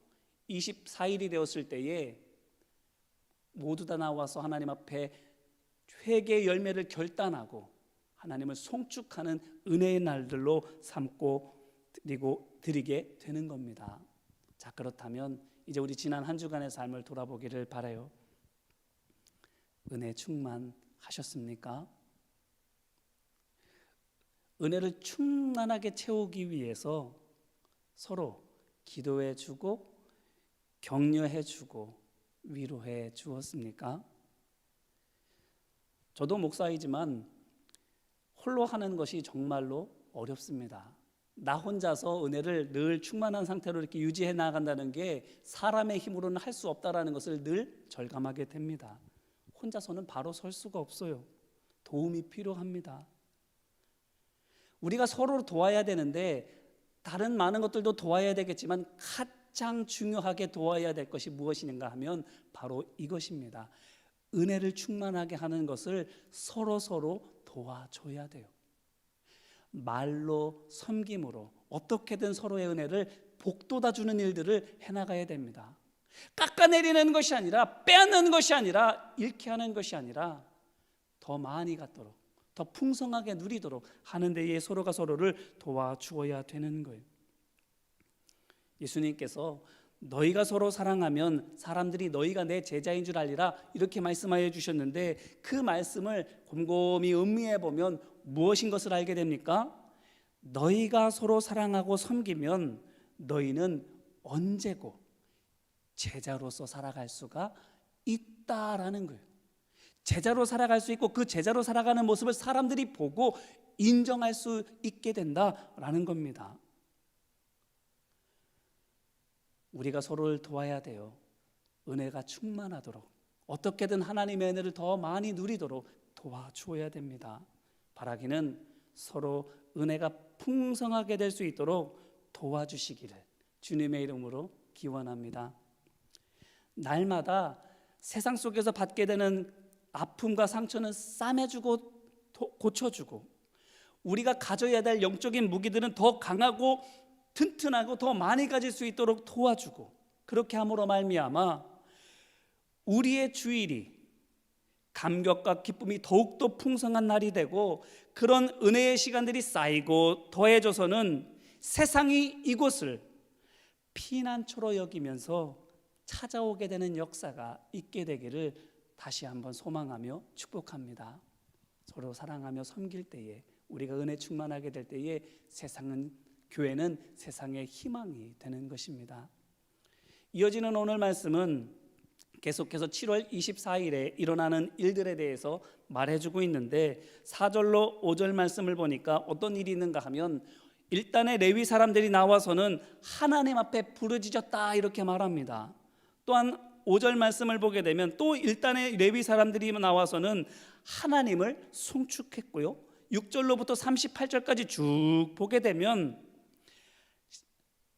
24일이 되었을 때에 모두 다 나와서 하나님 앞에 회개의 열매를 결단하고 하나님을 송축하는 은혜의 날들로 삼고 드리게 되는 겁니다. 자, 그렇다면 이제 우리 지난 한 주간의 삶을 돌아보기를 바라요. 은혜 충만하셨습니까? 은혜를 충만하게 채우기 위해서 서로 기도해 주고 격려해 주고 위로해 주었습니까? 저도 목사이지만 홀로 하는 것이 정말로 어렵습니다. 나 혼자서 은혜를 늘 충만한 상태로 이렇게 유지해 나간다는 게 사람의 힘으로는 할 수 없다라는 것을 늘 절감하게 됩니다. 혼자서는 바로 설 수가 없어요. 도움이 필요합니다. 우리가 서로를 도와야 되는데 다른 많은 것들도 도와야 되겠지만 가장 중요하게 도와야 될 것이 무엇이냐 하면 바로 이것입니다. 은혜를 충만하게 하는 것을 서로 도와줘야 돼요. 말로, 섬김으로 어떻게든 서로의 은혜를 복돋아주는 일들을 해나가야 됩니다. 깎아내리는 것이 아니라, 빼앗는 것이 아니라, 잃게 하는 것이 아니라 더 많이 갖도록, 더 풍성하게 누리도록 하는 데에 서로가 서로를 도와주어야 되는 거예요. 예수님께서 너희가 서로 사랑하면 사람들이 너희가 내 제자인 줄 알리라 이렇게 말씀하여 주셨는데, 그 말씀을 곰곰이 음미해 보면 무엇인 것을 알게 됩니까? 너희가 서로 사랑하고 섬기면 너희는 언제고 제자로서 살아갈 수가 있다라는 거예요. 제자로 살아갈 수 있고 그 제자로 살아가는 모습을 사람들이 보고 인정할 수 있게 된다라는 겁니다. 우리가 서로를 도와야 돼요. 은혜가 충만하도록, 어떻게든 하나님의 은혜를 더 많이 누리도록 도와주어야 됩니다. 바라기는 서로 은혜가 풍성하게 될 수 있도록 도와주시기를 주님의 이름으로 기원합니다. 날마다 세상 속에서 받게 되는 아픔과 상처는 싸매주고 고쳐주고, 우리가 가져야 될 영적인 무기들은 더 강하고 튼튼하고 더 많이 가질 수 있도록 도와주고, 그렇게 함으로 말미암아 우리의 주일이 감격과 기쁨이 더욱더 풍성한 날이 되고, 그런 은혜의 시간들이 쌓이고 더해져서는 세상이 이곳을 피난처로 여기면서 찾아오게 되는 역사가 있게 되기를 다시 한번 소망하며 축복합니다. 서로 사랑하며 섬길 때에 우리가 은혜 충만하게 될 때에 교회는 세상의 희망이 되는 것입니다. 이어지는 오늘 말씀은 계속해서 7월 24일에 일어나는 일들에 대해서 말해주고 있는데 4절로 5절 말씀을 보니까 어떤 일이 있는가 하면 일단의 레위 사람들이 나와서는 하나님 앞에 부르짖었다 이렇게 말합니다. 또한 5절 말씀을 보게 되면 또 일단의 레위 사람들이 나와서는 하나님을 송축했고요. 6절로부터 38절까지 쭉 보게 되면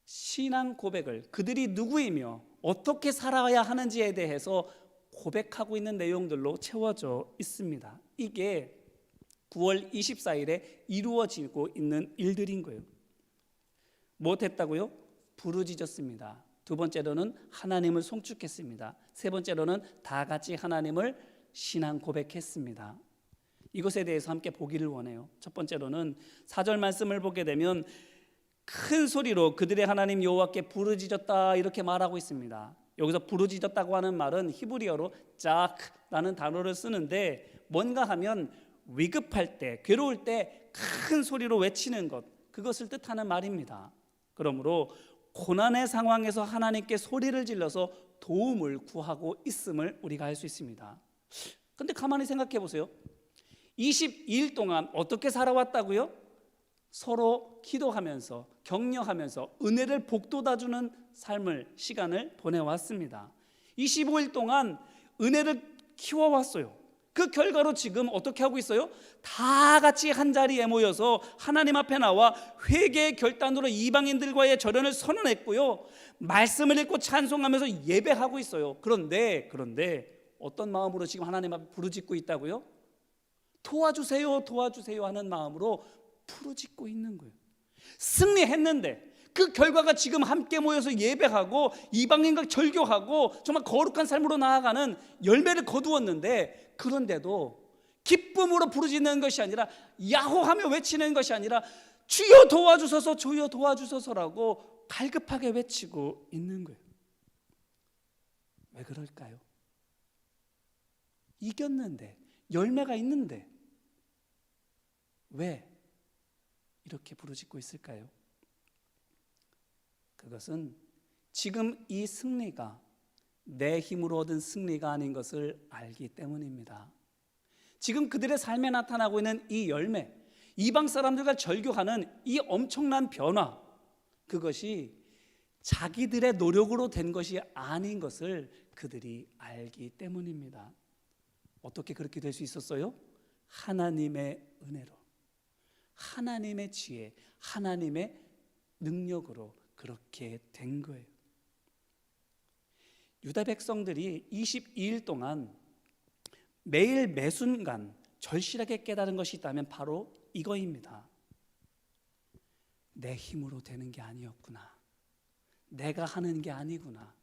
신앙 고백을 그들이 누구이며 어떻게 살아야 하는지에 대해서 고백하고 있는 내용들로 채워져 있습니다. 이게 9월 24일에 이루어지고 있는 일들인 거예요. 무엇했다고요? 부르짖었습니다. 두 번째로는 하나님을 송축했습니다. 세 번째로는 다 같이 하나님을 신앙 고백했습니다. 이것에 대해서 함께 보기를 원해요. 첫 번째로는 4절 말씀을 보게 되면 큰 소리로 그들의 하나님 여호와께 부르짖었다 이렇게 말하고 있습니다. 여기서 부르짖었다고 하는 말은 히브리어로 짝라는 단어를 쓰는데 뭔가 하면 위급할 때, 괴로울 때 큰 소리로 외치는 것, 그것을 뜻하는 말입니다. 그러므로 고난의 상황에서 하나님께 소리를 질러서 도움을 구하고 있음을 우리가 알 수 있습니다. 근데 가만히 생각해 보세요. 22일 동안 어떻게 살아왔다고요? 서로 기도하면서 격려하면서 은혜를 복돋아주는 시간을 보내왔습니다. 25일 동안 은혜를 키워왔어요. 그 결과로 지금 어떻게 하고 있어요? 다 같이 한자리에 모여서 하나님 앞에 나와 회개의 결단으로 이방인들과의 절연을 선언했고요, 말씀을 읽고 찬송하면서 예배하고 있어요. 그런데 어떤 마음으로 지금 하나님 앞에 부르짖고 있다고요? 도와주세요 도와주세요 하는 마음으로 부르짖고 있는 거예요. 승리했는데 그 결과가 지금 함께 모여서 예배하고 이방인과 절교하고 정말 거룩한 삶으로 나아가는 열매를 거두었는데, 그런데도 기쁨으로 부르짖는 것이 아니라 야호하며 외치는 것이 아니라 주여 도와주소서 주여 도와주소서라고 갈급하게 외치고 있는 거예요. 왜 그럴까요? 이겼는데, 열매가 있는데 왜 이렇게 부르짖고 있을까요? 그것은 지금 이 승리가 내 힘으로 얻은 승리가 아닌 것을 알기 때문입니다. 지금 그들의 삶에 나타나고 있는 이 열매, 이방 사람들과 절교하는 이 엄청난 변화, 그것이 자기들의 노력으로 된 것이 아닌 것을 그들이 알기 때문입니다. 어떻게 그렇게 될 수 있었어요? 하나님의 은혜로, 하나님의 지혜, 하나님의 능력으로 그렇게 된 거예요. 유다 백성들이 22일 동안 매일 매순간 절실하게 깨달은 것이 있다면 바로 이거입니다. 내 힘으로 되는 게 아니었구나, 내가 하는 게 아니구나,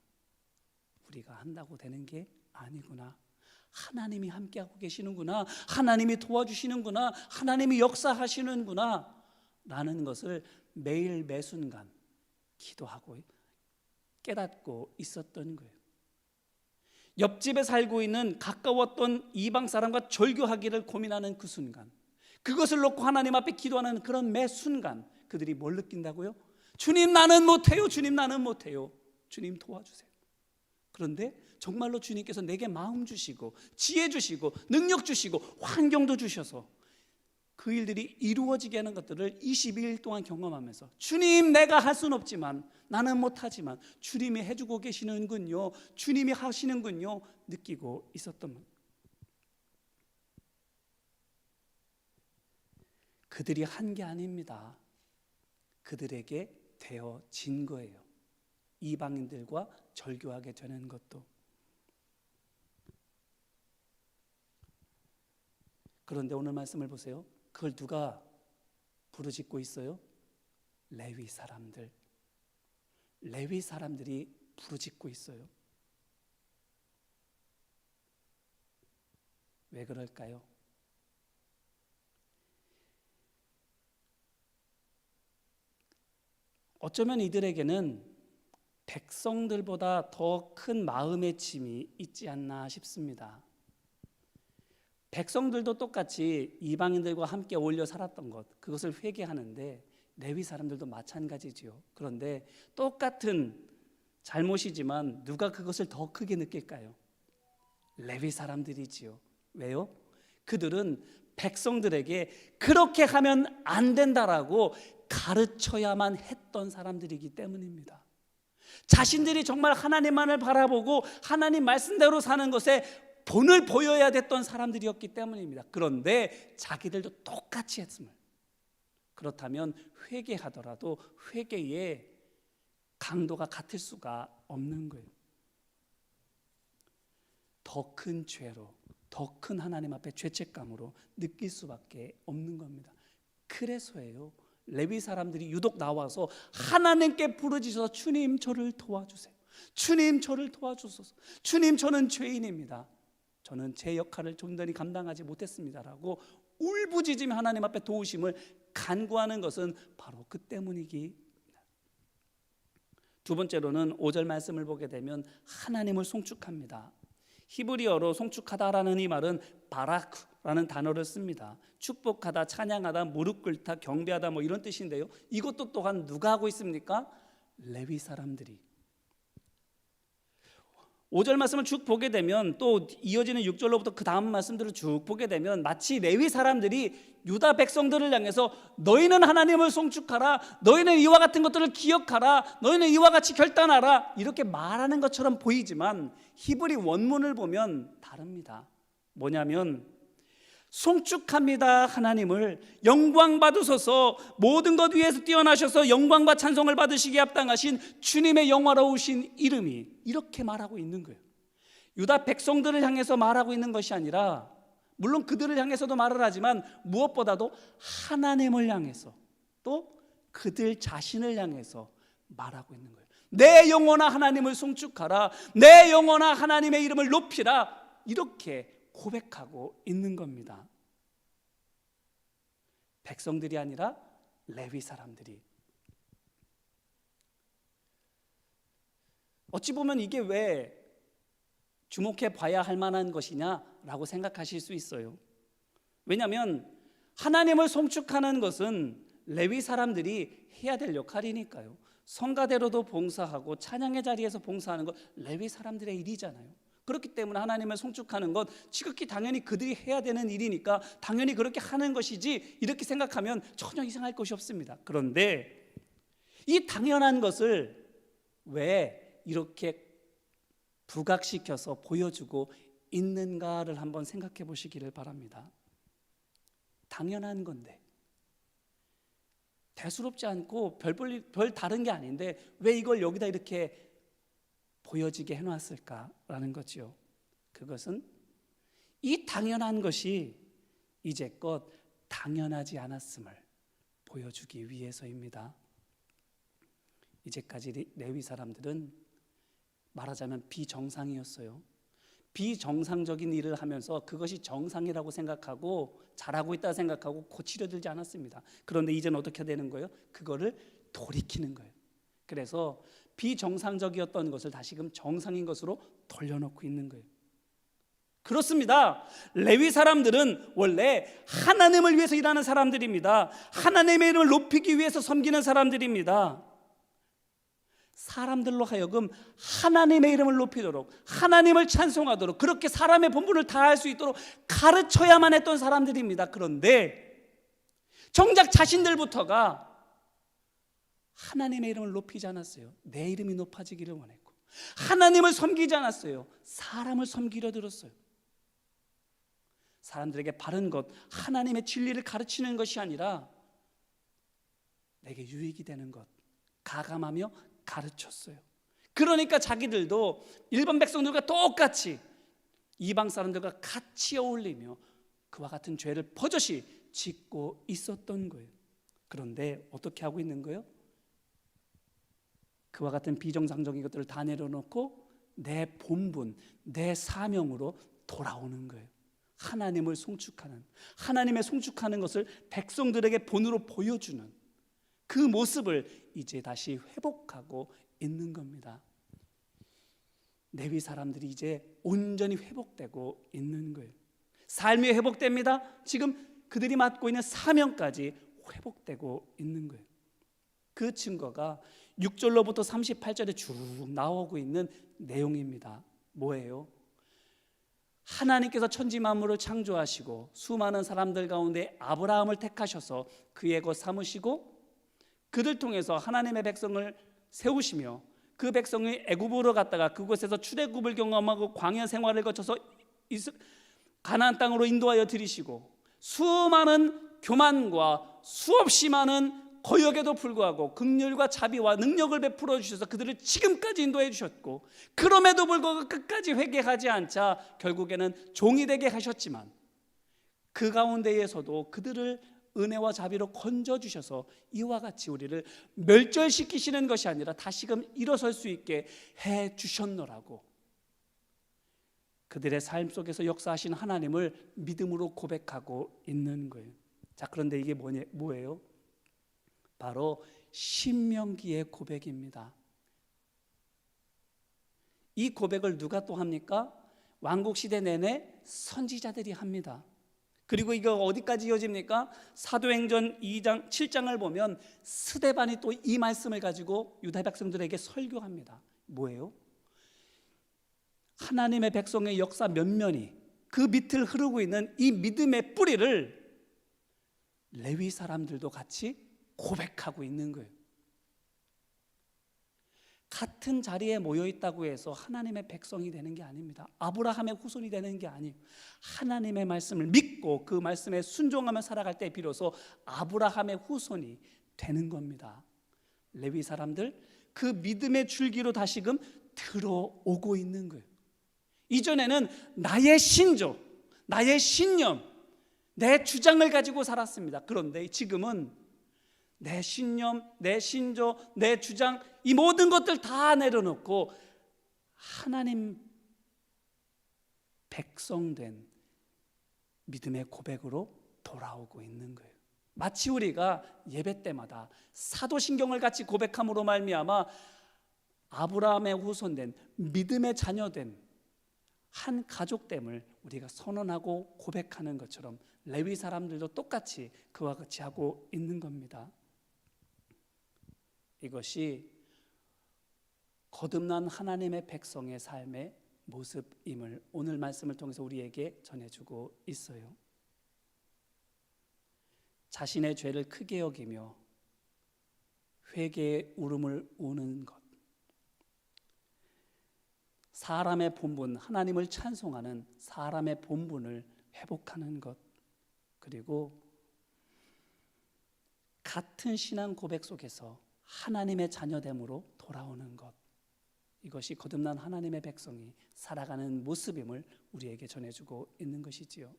우리가 한다고 되는 게 아니구나, 하나님이 함께하고 계시는구나, 하나님이 도와주시는구나, 하나님이 역사하시는구나 라는 것을 매일 매순간 기도하고 깨닫고 있었던 거예요. 옆집에 살고 있는 가까웠던 이방 사람과 절교하기를 고민하는 그 순간, 그것을 놓고 하나님 앞에 기도하는 그런 매 순간 그들이 뭘 느낀다고요? 주님 나는 못해요, 주님 나는 못해요, 주님 도와주세요. 그런데 정말로 주님께서 내게 마음 주시고 지혜 주시고 능력 주시고 환경도 주셔서 그 일들이 이루어지게 하는 것들을 22일 동안 경험하면서 주님 내가 할 수는 없지만, 나는 못하지만 주님이 해주고 계시는군요, 주님이 하시는군요 느끼고 있었던 것. 그들이 한 게 아닙니다. 그들에게 되어진 거예요. 이방인들과 절교하게 되는 것도. 그런데 오늘 말씀을 보세요. 그걸 누가 부르짖고 있어요? 레위 사람들. 레위 사람들이 부르짖고 있어요. 왜 그럴까요? 어쩌면 이들에게는 백성들보다 더 큰 마음의 짐이 있지 않나 싶습니다. 백성들도 똑같이 이방인들과 함께 어울려 살았던 것, 그것을 회개하는데 레위 사람들도 마찬가지지요. 그런데 똑같은 잘못이지만 누가 그것을 더 크게 느낄까요? 레위 사람들이지요. 왜요? 그들은 백성들에게 그렇게 하면 안 된다라고 가르쳐야만 했던 사람들이기 때문입니다. 자신들이 정말 하나님만을 바라보고 하나님 말씀대로 사는 것에 본을 보여야 됐던 사람들이었기 때문입니다. 그런데 자기들도 똑같이 했음을. 그렇다면 회개하더라도 회개의 강도가 같을 수가 없는 거예요. 더 큰 죄로, 더 큰 하나님 앞에 죄책감으로 느낄 수밖에 없는 겁니다. 그래서예요, 레위 사람들이 유독 나와서 하나님께 부르짖어서 주님 저를 도와주세요. 주님 저를 도와주소서. 주님 저는 죄인입니다. 저는 제 역할을 온전히 감당하지 못했습니다라고 울부짖으며 하나님 앞에 도우심을 간구하는 것은 바로 그 때문이기. 두 번째로는 5절 말씀을 보게 되면 하나님을 송축합니다. 히브리어로 송축하다라는 이 말은 바라크라는 단어를 씁니다. 축복하다, 찬양하다, 무릎 꿇다, 경배하다 뭐 이런 뜻인데요, 이것도 또한 누가 하고 있습니까? 레위 사람들이. 5절 말씀을 쭉 보게 되면 또 이어지는 6절로부터 그 다음 말씀들을 쭉 보게 되면 마치 레위 사람들이 유다 백성들을 향해서 너희는 하나님을 송축하라, 너희는 이와 같은 것들을 기억하라, 너희는 이와 같이 결단하라 이렇게 말하는 것처럼 보이지만 히브리 원문을 보면 다릅니다. 뭐냐면 송축합니다. 하나님을 영광 받으소서. 모든 것 위에서 뛰어나셔서 영광과 찬송을 받으시기에 합당하신 주님의 영화로우신 이름이, 이렇게 말하고 있는 거예요. 유다 백성들을 향해서 말하고 있는 것이 아니라, 물론 그들을 향해서도 말을 하지만 무엇보다도 하나님을 향해서, 또 그들 자신을 향해서 말하고 있는 거예요. 내 영혼아 하나님을 송축하라, 내 영혼아 하나님의 이름을 높이라, 이렇게 고백하고 있는 겁니다. 백성들이 아니라 레위 사람들이. 어찌 보면 이게 왜 주목해 봐야 할 만한 것이냐라고 생각하실 수 있어요. 왜냐하면 하나님을 송축하는 것은 레위 사람들이 해야 될 역할이니까요. 성가대로도 봉사하고 찬양의 자리에서 봉사하는 것 레위 사람들의 일이잖아요. 그렇기 때문에 하나님을 송축하는 것 지극히 당연히 그들이 해야 되는 일이니까 당연히 그렇게 하는 것이지, 이렇게 생각하면 전혀 이상할 것이 없습니다. 그런데 이 당연한 것을 왜 이렇게 부각시켜서 보여주고 있는가를 한번 생각해 보시기를 바랍니다. 당연한 건데, 대수롭지 않고 별 다른 게 아닌데 왜 이걸 여기다 이렇게 보여지게 해놨을까라는 거죠. 그것은 이 당연한 것이 이제껏 당연하지 않았음을 보여주기 위해서입니다. 이제까지 레위 사람들은 말하자면 비정상이었어요. 비정상적인 일을 하면서 그것이 정상이라고 생각하고 잘하고 있다 생각하고 고치려 들지 않았습니다. 그런데 이제는 어떻게 되는 거예요? 그거를 돌이키는 거예요. 그래서 비정상적이었던 것을 다시금 정상인 것으로 돌려놓고 있는 거예요. 그렇습니다. 레위 사람들은 원래 하나님을 위해서 일하는 사람들입니다. 하나님의 이름을 높이기 위해서 섬기는 사람들입니다. 사람들로 하여금 하나님의 이름을 높이도록, 하나님을 찬송하도록, 그렇게 사람의 본분을 다할 수 있도록 가르쳐야만 했던 사람들입니다. 그런데 정작 자신들부터가 하나님의 이름을 높이지 않았어요. 내 이름이 높아지기를 원했고, 하나님을 섬기지 않았어요. 사람을 섬기려 들었어요. 사람들에게 바른 것, 하나님의 진리를 가르치는 것이 아니라 내게 유익이 되는 것 가감하며 가르쳤어요. 그러니까 자기들도 일반 백성들과 똑같이 이방 사람들과 같이 어울리며 그와 같은 죄를 버젓이 짓고 있었던 거예요. 그런데 어떻게 하고 있는 거예요? 그와 같은 비정상적인 것들을 다 내려놓고 내 본분, 내 사명으로 돌아오는 거예요. 하나님을 송축하는, 하나님의 송축하는 것을 백성들에게 본으로 보여주는 그 모습을 이제 다시 회복하고 있는 겁니다. 레위 사람들이 이제 온전히 회복되고 있는 거예요. 삶이 회복됩니다. 지금 그들이 맡고 있는 사명까지 회복되고 있는 거예요. 그 증거가 6절로부터 38절에 쭉 나오고 있는 내용입니다. 뭐예요? 하나님께서 천지 만물을 창조하시고 수많은 사람들 가운데 아브라함을 택하셔서 그의 것 삼으시고 그를 통해서 하나님의 백성을 세우시며 그 백성이 애굽으로 갔다가 그곳에서 출애굽을 경험하고 광야 생활을 거쳐서 가나안 땅으로 인도하여 들이시고 수많은 교만과 수없이 많은 거역에도 불구하고 긍휼과 자비와 능력을 베풀어 주셔서 그들을 지금까지 인도해 주셨고, 그럼에도 불구하고 끝까지 회개하지 않자 결국에는 종이 되게 하셨지만 그 가운데에서도 그들을 은혜와 자비로 건져주셔서 이와 같이 우리를 멸절시키시는 것이 아니라 다시금 일어설 수 있게 해주셨노라고 그들의 삶 속에서 역사하신 하나님을 믿음으로 고백하고 있는 거예요. 자, 그런데 이게 뭐예요? 바로 신명기의 고백입니다. 이 고백을 누가 또 합니까? 왕국시대 내내 선지자들이 합니다. 그리고 이거 어디까지 이어집니까? 사도행전 2장 7장을 보면 스데반이 또 이 말씀을 가지고 유다 백성들에게 설교합니다. 뭐예요? 하나님의 백성의 역사 면면이 그 밑을 흐르고 있는 이 믿음의 뿌리를 레위 사람들도 같이 고백하고 있는 거예요. 같은 자리에 모여 있다고 해서 하나님의 백성이 되는 게 아닙니다. 아브라함의 후손이 되는 게 아니에요. 하나님의 말씀을 믿고 그 말씀에 순종하며 살아갈 때 비로소 아브라함의 후손이 되는 겁니다. 레위 사람들 그 믿음의 줄기로 다시금 들어오고 있는 거예요. 이전에는 나의 신조, 나의 신념, 내 주장을 가지고 살았습니다. 그런데 지금은 내 신념, 내 신조, 내 주장, 이 모든 것들 다 내려놓고 하나님 백성된 믿음의 고백으로 돌아오고 있는 거예요. 마치 우리가 예배 때마다 사도신경을 같이 고백함으로 말미암아 아브라함의 후손된 믿음의 자녀된 한 가족됨을 우리가 선언하고 고백하는 것처럼 레위 사람들도 똑같이 그와 같이 하고 있는 겁니다. 이것이 거듭난 하나님의 백성의 삶의 모습임을 오늘 말씀을 통해서 우리에게 전해주고 있어요. 자신의 죄를 크게 여기며 회개의 울음을 우는 것, 사람의 본분, 하나님을 찬송하는 사람의 본분을 회복하는 것, 그리고 같은 신앙 고백 속에서 하나님의 자녀됨으로 돌아오는 것, 이것이 거듭난 하나님의 백성이 살아가는 모습임을 우리에게 전해주고 있는 것이지요.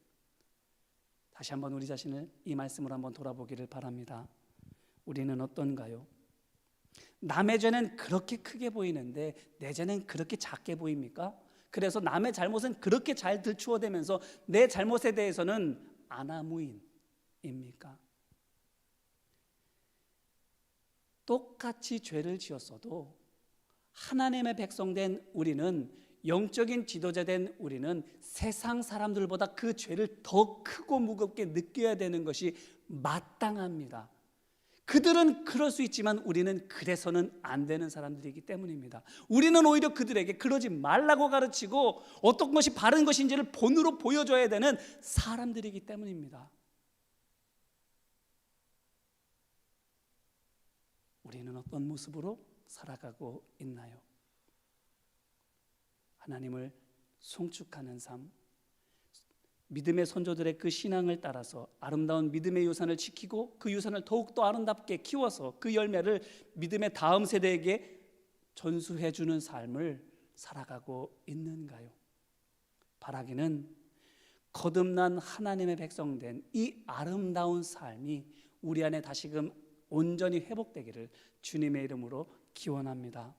다시 한번 우리 자신을 이 말씀으로 한번 돌아보기를 바랍니다. 우리는 어떤가요? 남의 죄는 그렇게 크게 보이는데 내 죄는 그렇게 작게 보입니까? 그래서 남의 잘못은 그렇게 잘 들추어대면서 내 잘못에 대해서는 아나무인입니까? 똑같이 죄를 지었어도 하나님의 백성된 우리는, 영적인 지도자된 우리는 세상 사람들보다 그 죄를 더 크고 무겁게 느껴야 되는 것이 마땅합니다. 그들은 그럴 수 있지만 우리는 그래서는 안 되는 사람들이기 때문입니다. 우리는 오히려 그들에게 그러지 말라고 가르치고 어떤 것이 바른 것인지를 본으로 보여줘야 되는 사람들이기 때문입니다. 우리는 어떤 모습으로 살아가고 있나요? 하나님을 송축하는 삶, 믿음의 선조들의 그 신앙을 따라서 아름다운 믿음의 유산을 지키고 그 유산을 더욱더 아름답게 키워서 그 열매를 믿음의 다음 세대에게 전수해 주는 삶을 살아가고 있는가요? 바라기는 거듭난 하나님의 백성된 이 아름다운 삶이 우리 안에 다시금 온전히 회복되기를 주님의 이름으로 기원합니다.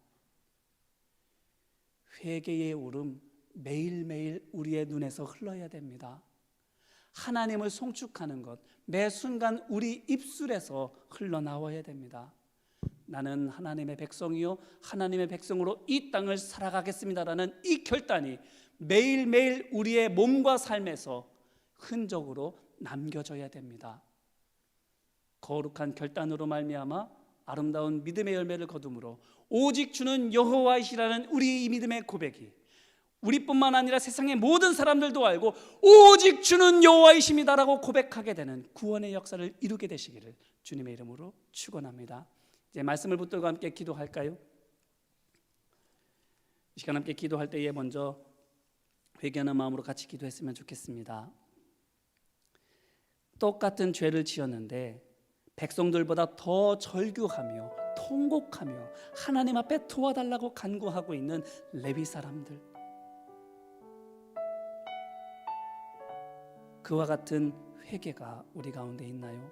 회개의 울음 매일매일 우리의 눈에서 흘러야 됩니다. 하나님을 송축하는 것 매 순간 우리 입술에서 흘러나와야 됩니다. 나는 하나님의 백성이요 하나님의 백성으로 이 땅을 살아가겠습니다라는 이 결단이 매일매일 우리의 몸과 삶에서 흔적으로 남겨져야 됩니다. 거룩한 결단으로 말미암아 아름다운 믿음의 열매를 거둠으로 오직 주는 여호와이시라는 우리의 이 믿음의 고백이 우리뿐만 아니라 세상의 모든 사람들도 알고 오직 주는 여호와이십니다라고 고백하게 되는 구원의 역사를 이루게 되시기를 주님의 이름으로 축원합니다. 이제 말씀을 붙들고 함께 기도할까요? 이 시간 함께 기도할 때에 먼저 회개하는 마음으로 같이 기도했으면 좋겠습니다. 똑같은 죄를 지었는데 백성들보다 더 절규하며 통곡하며 하나님 앞에 도와달라고 간구하고 있는 레위 사람들, 그와 같은 회개가 우리 가운데 있나요?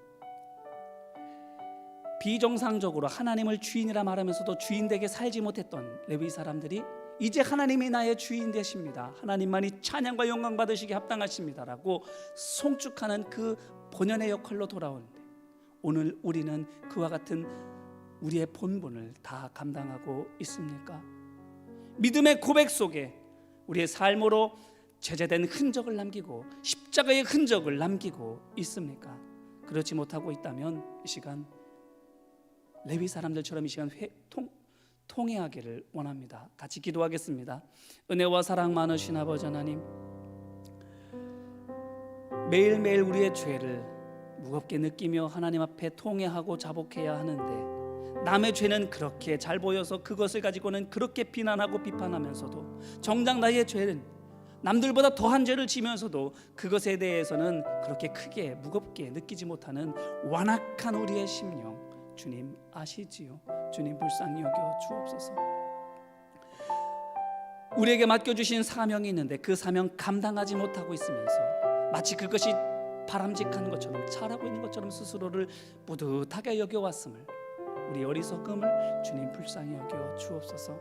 비정상적으로 하나님을 주인이라 말하면서도 주인되게 살지 못했던 레위 사람들이 이제 하나님이 나의 주인 되십니다, 하나님만이 찬양과 영광 받으시기 합당하십니다라고 송축하는 그 본연의 역할로 돌아오는데, 오늘 우리는 그와 같은 우리의 본분을 다 감당하고 있습니까? 믿음의 고백 속에 우리의 삶으로 제재된 흔적을 남기고 십자가의 흔적을 남기고 있습니까? 그렇지 못하고 있다면 이 시간 레위 사람들처럼 이 시간 통회하기를 원합니다. 같이 기도하겠습니다. 은혜와 사랑 많으신 아버지 하나님, 매일매일 우리의 죄를 무겁게 느끼며 하나님 앞에 통회하고 자복해야 하는데, 남의 죄는 그렇게 잘 보여서 그것을 가지고는 그렇게 비난하고 비판하면서도 정작 나의 죄는 남들보다 더한 죄를 지면서도 그것에 대해서는 그렇게 크게 무겁게 느끼지 못하는 완악한 우리의 심령, 주님 아시지요? 주님 불쌍히 여겨 주옵소서. 우리에게 맡겨주신 사명이 있는데 그 사명 감당하지 못하고 있으면서 마치 그것이 바람직한 것처럼 잘하고 있는 것처럼 스스로를 뿌듯하게 여겨왔음을, 우리 어리석음을 주님 불쌍히 여겨 주옵소서.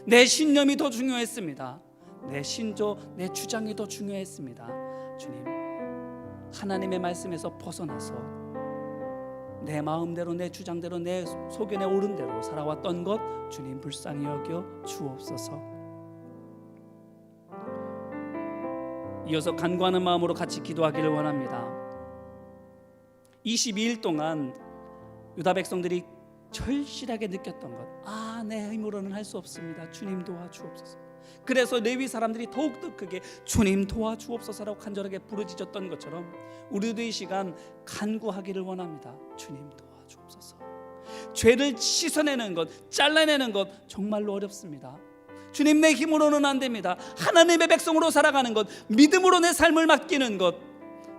내 신념이 더 중요했습니다. 내 신조, 내 주장이 더 중요했습니다. 주님, 하나님의 말씀에서 벗어나서 내 마음대로, 내 주장대로, 내 소견에 오른 대로 살아왔던 것 주님 불쌍히 여겨 주옵소서. 이어서 간구하는 마음으로 같이 기도하기를 원합니다. 22일 동안 유다 백성들이 절실하게 느꼈던 것, 내 힘으로는 할 수 없습니다, 주님 도와주옵소서. 그래서 레위 사람들이 더욱더 크게 주님 도와주옵소서라고 간절하게 부르짖었던 것처럼 우리도 이 시간 간구하기를 원합니다. 주님 도와주옵소서. 죄를 씻어내는 것, 잘라내는 것 정말로 어렵습니다. 주님, 내 힘으로는 안 됩니다. 하나님의 백성으로 살아가는 것, 믿음으로 내 삶을 맡기는 것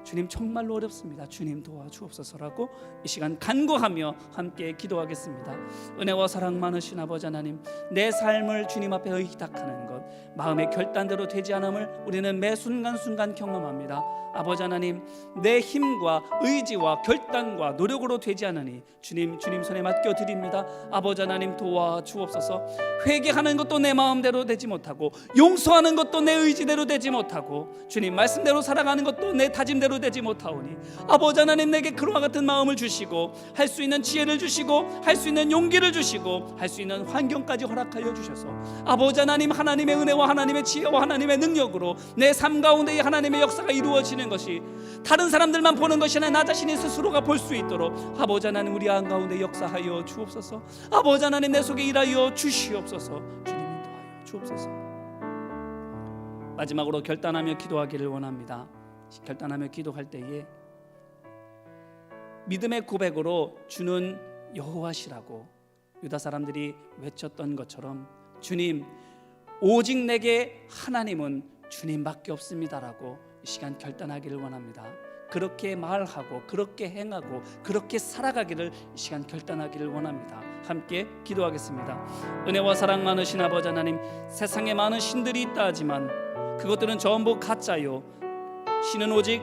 주님 정말로 어렵습니다. 주님 도와주옵소서라고 이 시간 간구하며 함께 기도하겠습니다. 은혜와 사랑 많으신 아버지 하나님, 내 삶을 주님 앞에 의탁하는 것, 마음의 결단대로 되지 않음을 우리는 매 순간순간 경험합니다. 아버지 하나님, 내 힘과 의지와 결단과 노력으로 되지 않으니 주님 손에 맡겨드립니다. 아버지 하나님 도와주옵소서. 회개하는 것도 내 마음대로 되지 못하고, 용서하는 것도 내 의지대로 되지 못하고, 주님 말씀대로 살아가는 것도 내 다짐대로 되지 못하오니 아버지 하나님, 내게 그와 같은 마음을 주시고 할 수 있는 지혜를 주시고 할 수 있는 용기를 주시고 할 수 있는 환경까지 허락하여 주셔서 아버지 하나님, 하나님의 은혜와 하나님의 지혜와 하나님의 능력으로 내 삶 가운데 하나님의 역사가 이루어지는 것이 다른 사람들만 보는 것이 아니라 나 자신이 스스로가 볼 수 있도록 아버지 하나님 우리 안 가운데 역사하여 주옵소서. 아버지 하나님, 내 속에 일하여 주시옵소서. 주님 인도하여 주옵소서. 마지막으로 결단하며 기도하기를 원합니다. 결단하며 기도할 때에 믿음의 고백으로 주는 여호와시라고 유다 사람들이 외쳤던 것처럼, 주님 오직 내게 하나님은 주님밖에 없습니다라고 이 시간 결단하기를 원합니다. 그렇게 말하고 그렇게 행하고 그렇게 살아가기를 이 시간 결단하기를 원합니다. 함께 기도하겠습니다. 은혜와 사랑 많으신 아버지 하나님, 세상에 많은 신들이 있다 하지만 그것들은 전부 가짜요, 신은 오직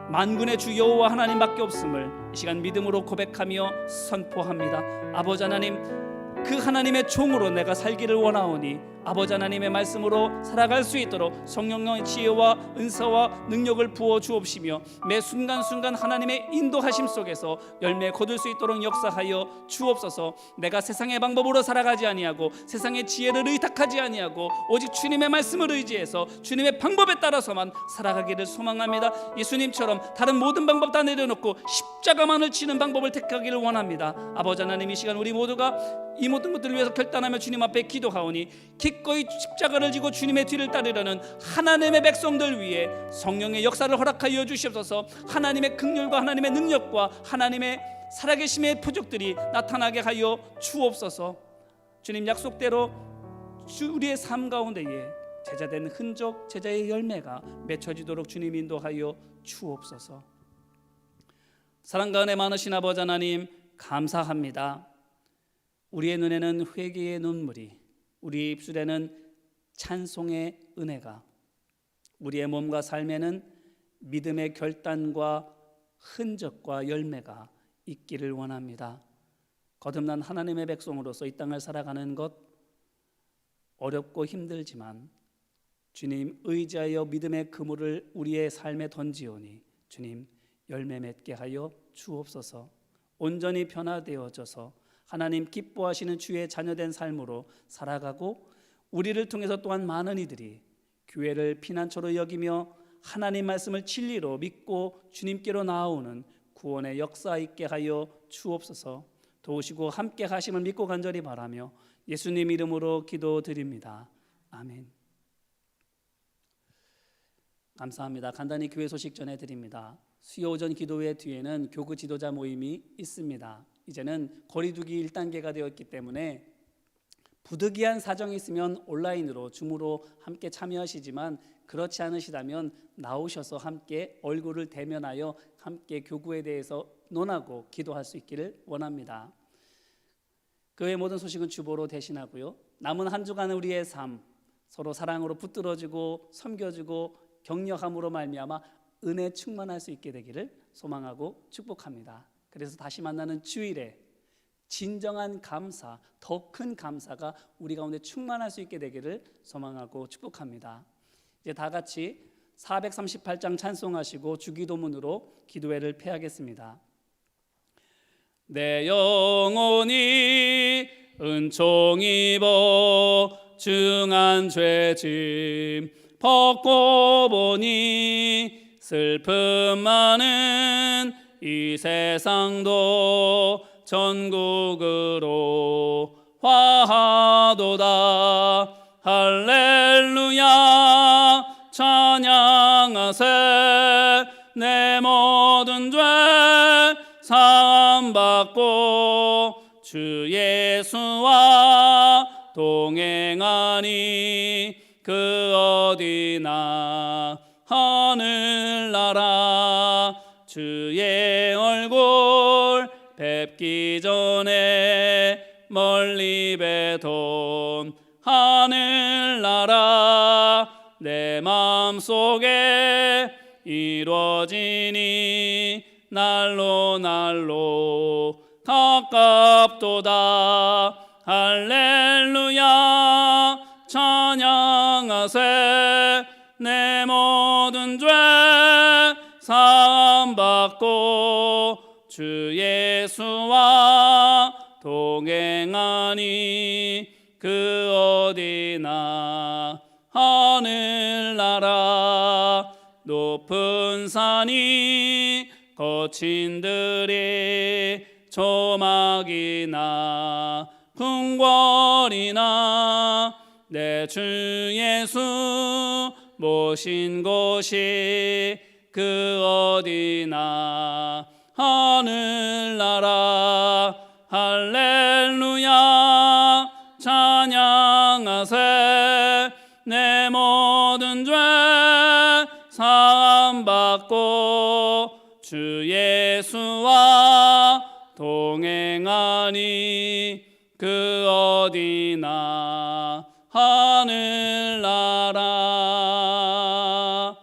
만군의 주 여호와 하나님밖에 없음을 이 시간 믿음으로 고백하며 선포합니다. 아버지 하나님, 그 하나님의 종으로 내가 살기를 원하오니 아버지 하나님의 말씀으로 살아갈 수 있도록 성령의 지혜와 은사와 능력을 부어 주옵시며 매 순간순간 하나님의 인도하심 속에서 열매 거둘 수 있도록 역사하여 주옵소서. 내가 세상의 방법으로 살아가지 아니하고 세상의 지혜를 의탁하지 아니하고 오직 주님의 말씀을 의지해서 주님의 방법에 따라서만 살아가기를 소망합니다. 예수님처럼 다른 모든 방법 다 내려놓고 십자가만을 치는 방법을 택하기를 원합니다. 아버지 하나님, 이 시간 우리 모두가 이 모든 것들을 위해서 결단하며 주님 앞에 기도하오니 기꺼이 십자가를 지고 주님의 뒤를 따르려는 하나님의 백성들 위해 성령의 역사를 허락하여 주시옵소서. 하나님의 긍휼과 하나님의 능력과 하나님의 살아계심의 표적들이 나타나게 하여 주옵소서. 주님 약속대로 우리의 삶 가운데에 제자된 흔적, 제자의 열매가 맺혀지도록 주님 인도하여 주옵소서. 사랑과 은혜 많으신 아버지 하나님, 감사합니다. 우리의 눈에는 회개의 눈물이, 우리 입술에는 찬송의 은혜가, 우리의 몸과 삶에는 믿음의 결단과 흔적과 열매가 있기를 원합니다. 거듭난 하나님의 백성으로서 이 땅을 살아가는 것 어렵고 힘들지만 주님 의지하여 믿음의 그물을 우리의 삶에 던지오니 주님 열매 맺게 하여 주옵소서. 온전히 변화되어져서 하나님 기뻐하시는 주의 자녀된 삶으로 살아가고 우리를 통해서 또한 많은 이들이 교회를 피난처로 여기며 하나님 말씀을 진리로 믿고 주님께로 나아오는 구원의 역사 있게 하여 주옵소서. 도우시고 함께 하심을 믿고 간절히 바라며 예수님 이름으로 기도드립니다. 아멘. 감사합니다. 간단히 교회 소식 전해드립니다. 수요 오전 기도회 뒤에는 교구 지도자 모임이 있습니다. 이제는 거리두기 1단계가 되었기 때문에 부득이한 사정이 있으면 온라인으로 줌으로 함께 참여하시지만 그렇지 않으시다면 나오셔서 함께 얼굴을 대면하여 함께 교구에 대해서 논하고 기도할 수 있기를 원합니다. 그 외 모든 소식은 주보로 대신하고요. 남은 한 주간은 우리의 삶 서로 사랑으로 붙들어주고 섬겨주고 격려함으로 말미암아 은혜 충만할 수 있게 되기를 소망하고 축복합니다. 그래서 다시 만나는 주일에 진정한 감사, 더 큰 감사가 우리 가운데 충만할 수 있게 되기를 소망하고 축복합니다. 이제 다 같이 438장 찬송하시고 주기도문으로 기도회를 폐하겠습니다. 내 영혼이 은총 입어 중한 죄짐 벗고 보니 슬픔 많은 이 세상도 전국으로 화하도다. 할렐루야 찬양하세. 내 모든 죄 사함받고 주 예수와 동행하니 그 어디나 하늘나라. 주의 얼굴 뵙기 전에 멀리 뵈던 하늘나라. 내 마음속에 이루어지니 날로 날로 가깝도다. 할렐루야 찬양하세. 내 모든 죄 사함받고 주 예수와 동행하니 그 어디나 하늘나라. 높은 산이 거친 들이 조막이나 궁궐이나 내 주 예수 모신 곳이 그 어디나 하늘나라. 할렐루야 찬양하세. 내 모든 죄 사함받고 주 예수와 동행하니 그 어디나 하늘나라.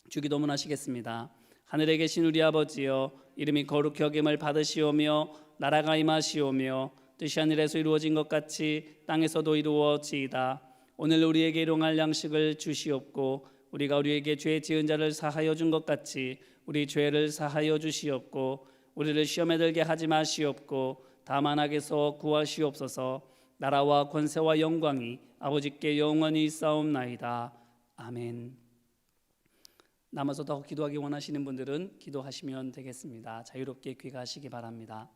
주기도문 하시겠습니다. 하늘에 계신 우리 아버지여, 이름이 거룩히 여김을 받으시오며 나라가 임하시오며 뜻이 하늘에서 이루어진 것 같이 땅에서도 이루어지이다. 오늘 우리에게 일용할 양식을 주시옵고 우리가 우리에게 죄 지은 자를 사하여 준 것 같이 우리 죄를 사하여 주시옵고 우리를 시험에 들게 하지 마시옵고 다만 악에서 구하시옵소서. 나라와 권세와 영광이 아버지께 영원히 있사옵나이다. 아멘. 남아서 더 기도하기 원하시는 분들은 기도하시면 되겠습니다. 자유롭게 귀가하시기 바랍니다.